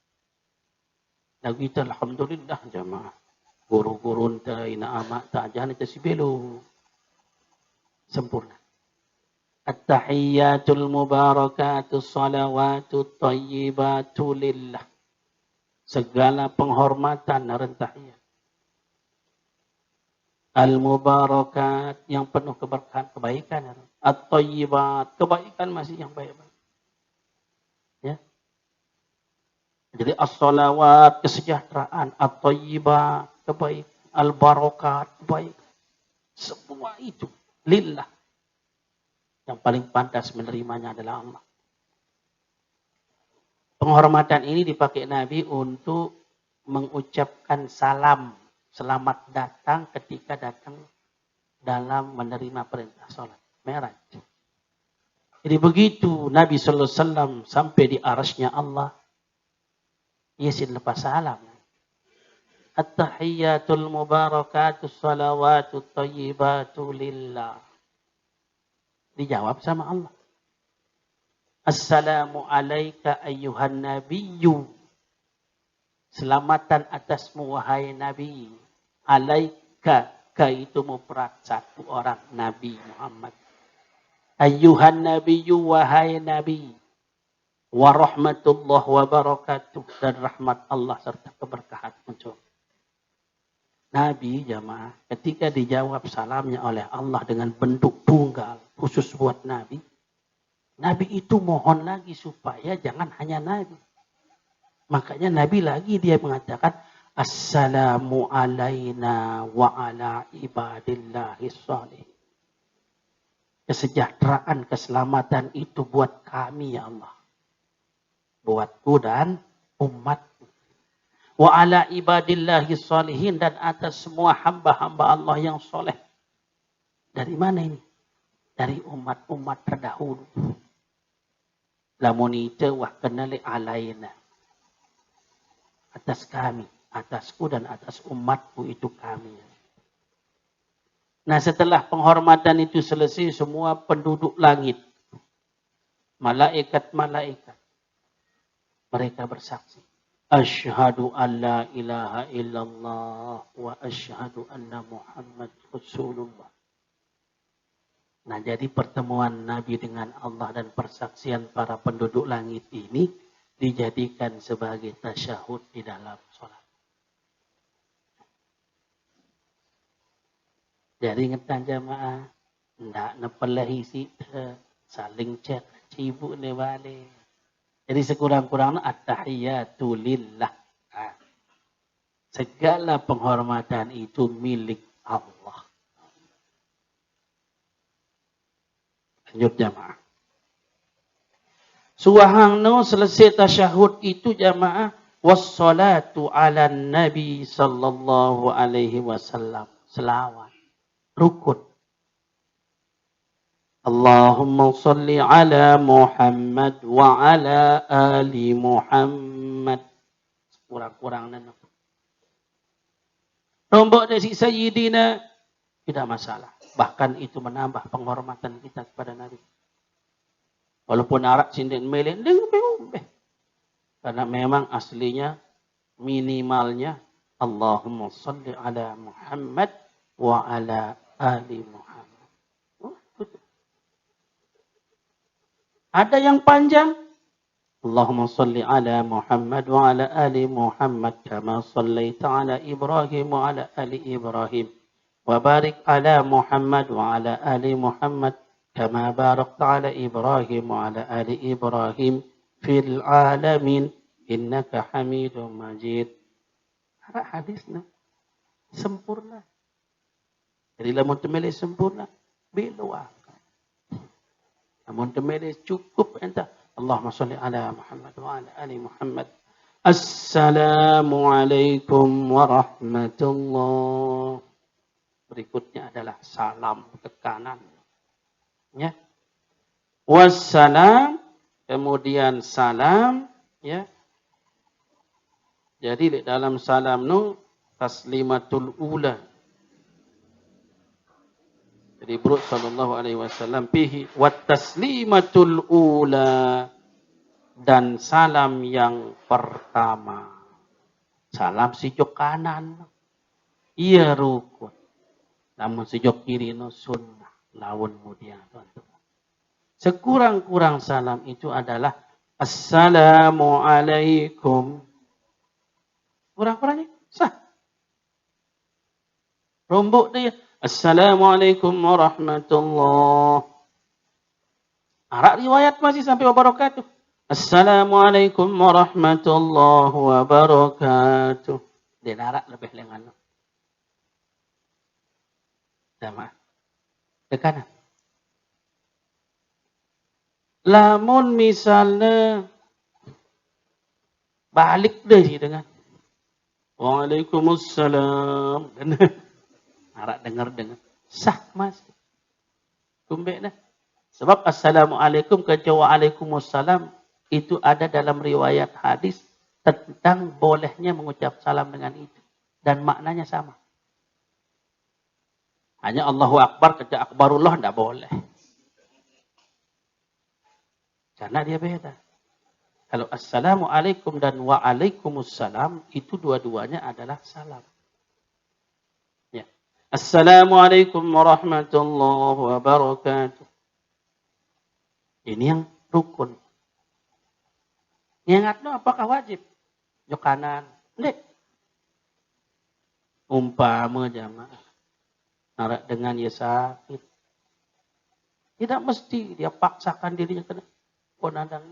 Lagu itu alhamdulillah jamaah. Guru-guru ta ina amak ta jangan ta sibelu. Sempurna. At-tahiyyatul mubarakatus salawatut thayyibatu lillah. Segala penghormatan dan tahiyat. Al-mubarakat yang penuh keberkahan, kebaikan. At-thayyibat, kebaikan masih yang baik-baik. Ya. Jadi as-salawat, kesejahteraan, at-thayyibat, kebaikan, al-barakat, kebaikan. Semua itu lillah. Yang paling pantas menerimanya adalah Allah. Penghormatan ini dipakai Nabi untuk mengucapkan salam. Selamat datang ketika datang dalam menerima perintah sholat. Mi'raj. Jadi begitu Nabi SAW sampai di arasnya Allah. Yasin lepas salam. At-tahiyyatul mubarakatus salawatut thayyibatu lillah. Dijawab sama Allah. Assalamu alayka ayyuhan nabiyyu. Selamatan atasmu wahai Nabi. Alaika, ka itu mufrad satu orang Nabi Muhammad. Ayyuhan nabiyyu wahai Nabi. Wa rahmatullah wa barakatuh. Dan rahmat Allah serta keberkahan muncul. Nabi jamaah ketika dijawab salamnya oleh Allah dengan bentuk tunggal. Khusus buat Nabi. Nabi itu mohon lagi supaya jangan hanya Nabi. Makanya Nabi lagi dia mengatakan Assalamu alayna wa ala ibadillahi shalih. Kesejahteraan, keselamatan itu buat kami ya Allah. Buatku dan umatku. Wa ala ibadillahi shalihin dan atas semua hamba-hamba Allah yang soleh. Dari mana ini? Dari umat-umat terdahulu. Lamun itu wah kenali alayna. Atas kami, atasku dan atas umatku itu kami. Nah setelah penghormatan itu selesai semua penduduk langit. Malaikat-malaikat. Mereka bersaksi. Asyhadu an la ilaha illallah wa asyhadu anna Muhammad Rasulullah. Nah jadi pertemuan Nabi dengan Allah dan persaksian para penduduk langit ini dijadikan sebagai tasyahud di dalam sholat. Jadi ingetan jamaah, ndak nepelehi si saling cek cibu ne balik. Jadi sekurang-kurangnya at-tahiyatu lillah. Segala penghormatan itu milik Allah. Lanjut jamaah. Suahangno selesai tasyahud itu jamaah. Wassalatu ala nabi sallallahu alaihi wasallam. Selawat. Rukun. Allahumma salli ala Muhammad wa ala ali Muhammad. Kurang-kurang nana. Rombok dari Sayyidina. Tidak masalah. Bahkan itu menambah penghormatan kita kepada Nabi. Walaupun arak sinden melen. Karena memang aslinya minimalnya. Allahumma salli ala Muhammad wa ala ali Muhammad. Ada yang panjang. Allahumma salli ala Muhammad wa ala ali Muhammad kama sallaita ala Ibrahim wa ala ali Ibrahim wa barik ala Muhammad wa ala ali Muhammad kama barakta ala Ibrahim wa ala ali Ibrahim fil alamin innaka Hamidum Majid. Ada hadisnya sempurna. Jadi lamun temele sempurna belua. Namun temele cukup entah Allahumma salli ala Muhammad wa ala ali Muhammad. Assalamualaikum warahmatullahi. Berikutnya adalah salam ke kanan. Ya. Wassalam, kemudian salam, ya. Jadi dalam salam nu taslimatul ula. Jadi Rasul sallallahu alaihi wasallam pihi wat taslimatul ula, dan salam yang pertama. Salam sijok kanan. Iya rukun. Namun sijok kiri no sunnah. Lawan mudia teman-teman. Sekurang-kurang salam itu adalah Assalamualaikum. Kurang-kurangnya sah. Rombok dia. Assalamualaikum warahmatullahi. Arak riwayat masih sampai wabarakatuh. Assalamualaikum warahmatullahi wabarakatuh. Dia narak lebih lengan. Sama. Ke kanan. Lamun misalnya balik deh dengan Waalaikumsalam. Arak dengar. Sah mas. Kumbek dah. Sebab Assalamualaikum ke Waalaikumsalam itu ada dalam riwayat hadis tentang bolehnya mengucap salam dengan itu. Dan maknanya sama. Hanya Allahu Akbar ke Akbarullah tidak boleh. Karena dia beda. Kalau Assalamualaikum dan Waalaikumsalam itu dua-duanya adalah salam. Ya. Assalamualaikum warahmatullahi wabarakatuh. Ini yang rukun. Ingatno apakah wajib? Jok kanan. Tidak. Umpama jamaah. Narak dengan ya sakit. Tidak mesti dia paksakan dirinya kena konadang.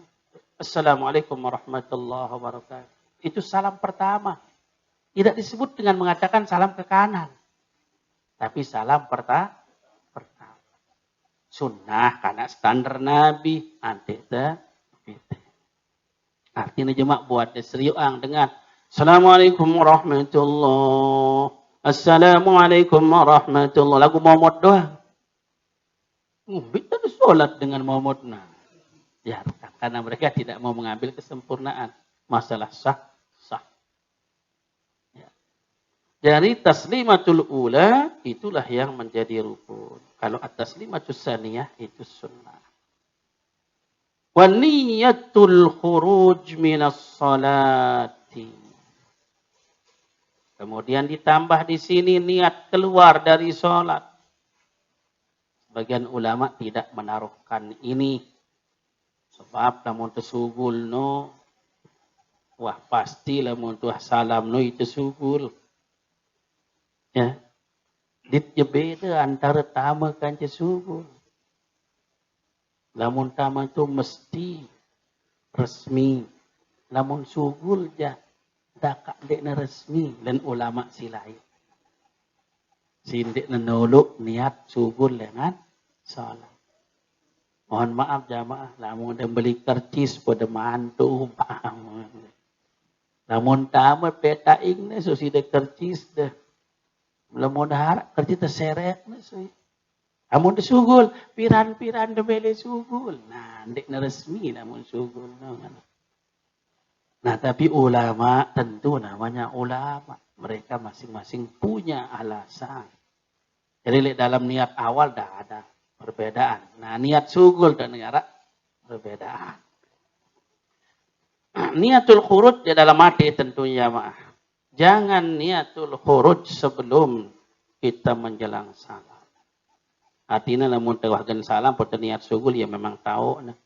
Assalamualaikum warahmatullahi wabarakatuh. Itu salam pertama. Tidak disebut dengan mengatakan salam ke kanan. Tapi salam pertama. Sunnah karena standar Nabi. Artinya jemaah buat seriuang dengan Assalamualaikum warahmatullahi. Assalamualaikum warahmatullahi. Lagu Muhammad doang. Kita sholat dengan Muhammad. Ya, karena mereka tidak mau mengambil kesempurnaan. Masalah sah. Ya. Jadi taslimatul ula itulah yang menjadi rukun. Kalau at-taslimatul saniyah itu sunnah. Wa niyatul khuruj minas salati. Kemudian ditambah di sini niat keluar dari sholat. Sebagian ulama tidak menaruhkan ini. Sebab namun tersugul no. Wah pasti namun tuah salam no itu sugul. Ya. Dia beda antara tama kan sugul. Namun tama itu mesti resmi. Namun sugul ja. dakak dek na resmi dan ulama silai. Sindik menolak niat sugul dengan salat. Mohon maaf jamaah, lamun dan beli kercis pada mantu paham. Lamun tamat peta ing so si de kercis deh. Lamun harap kercis terseret so. Amun de sugul, piran-piran de bele sugul. Nah, dek na resmi lamun sugul. Nah, tapi ulama tentu namanya ulama. Mereka masing-masing punya alasan. Jadi dalam niat awal dah ada perbedaan. Nah, niat sugul dan negara perbedaan. Niatul khuruj di dalam hati tentunya maaf. Jangan niatul khuruj sebelum kita menjelang salam. Artinya namun tewahkan salam pada niat sugul ya memang tahu. Nah.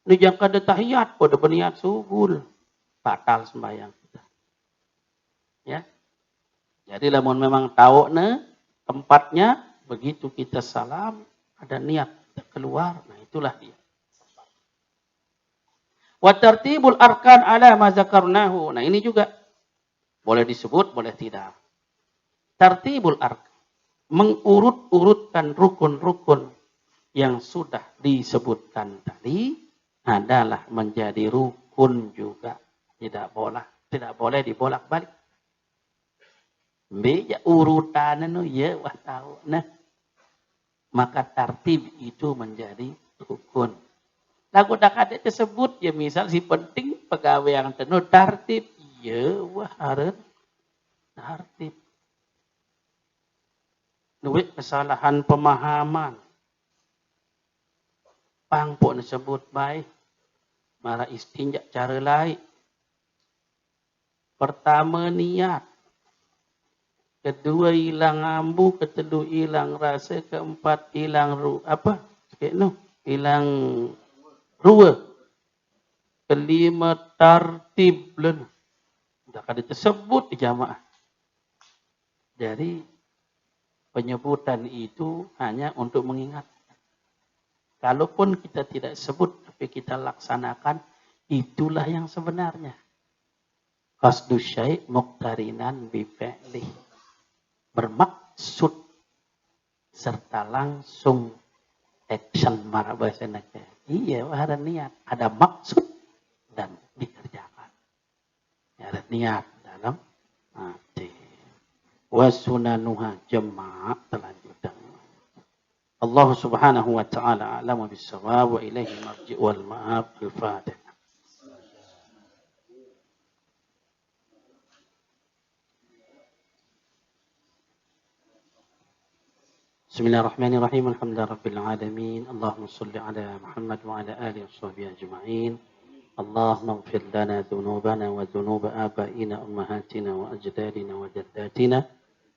Ini jangan ada tahiyat pada berniat sugul. Batal sembahyang kita. Ya. Jadi namun memang tahu tempatnya begitu kita salam ada niat kita keluar. Nah itulah dia. Wa tartibul arkan ala ma zakarnahu. Nah ini juga boleh disebut, boleh tidak. Tartibul arkan. Mengurut-urutkan rukun-rukun yang sudah disebutkan tadi adalah menjadi rukun juga. Tidak boleh dibolak-balik. Beja urutan ya wah tahu nah. Maka tartib itu menjadi rukun. Lagu dak ada tersebut ya misal si penting pegawai yang penuh tartib ya wah harus tartib. Duit kesalahan pemahaman. Pangpuk disebut baik. Marah istinja cara lain. Pertama niat. Kedua hilang ambu, ketiga hilang rasa, keempat hilang hilang ruah. Kelima tartib len. Dah kada tersebut di jamaah. Jadi penyebutan itu hanya untuk mengingat. Kalaupun kita tidak sebut tapi kita laksanakan, itulah yang sebenarnya. Qasdu syai' muqtarinan bi fi'lih. Bermaksud serta langsung action marah bahasa Indonesia. Iya, ada niat, ada maksud dan dikerjakan. Ada niat dalam hati. Wasunanuha jemaah selanjutnya. Allah Subhanahu wa taala a'lamu bis-shawab wa ilaihi marji' wal ma'ab al-Fatihah. Bismillahirrahmanirrahim. Alhamdulillahirabbil alamin. Allahumma shalli ala Muhammad wa ala alihi washabbihi ajma'in. Allahumma ighfir lana dhunubana wa dhunuba abaina ummahatina wa ajdadina wa jaddatina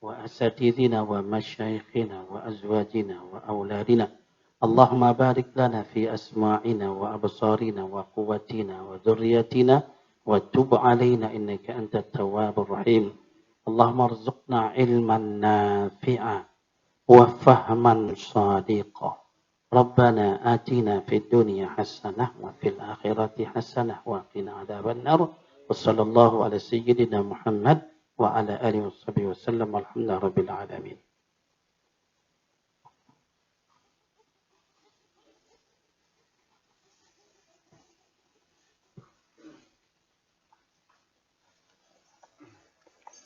wa asatidina wa masyayikhina wa azwajina wa auladina. Allahumma barik lana fi asma'ina wa absarina wa quwwatina wa dhurriyyatina wa tub 'alaina innaka antat tawwabur rahim. Allahumma arzuqna ilman nafi'a وفهما صادقا ربنا آتنا في الدنيا حسنة وفي الآخرة حسنة وقنا عذاب النار وصلى الله على سيدنا محمد وعلى آله وصحبه وسلم والحمد لله رب العالمين.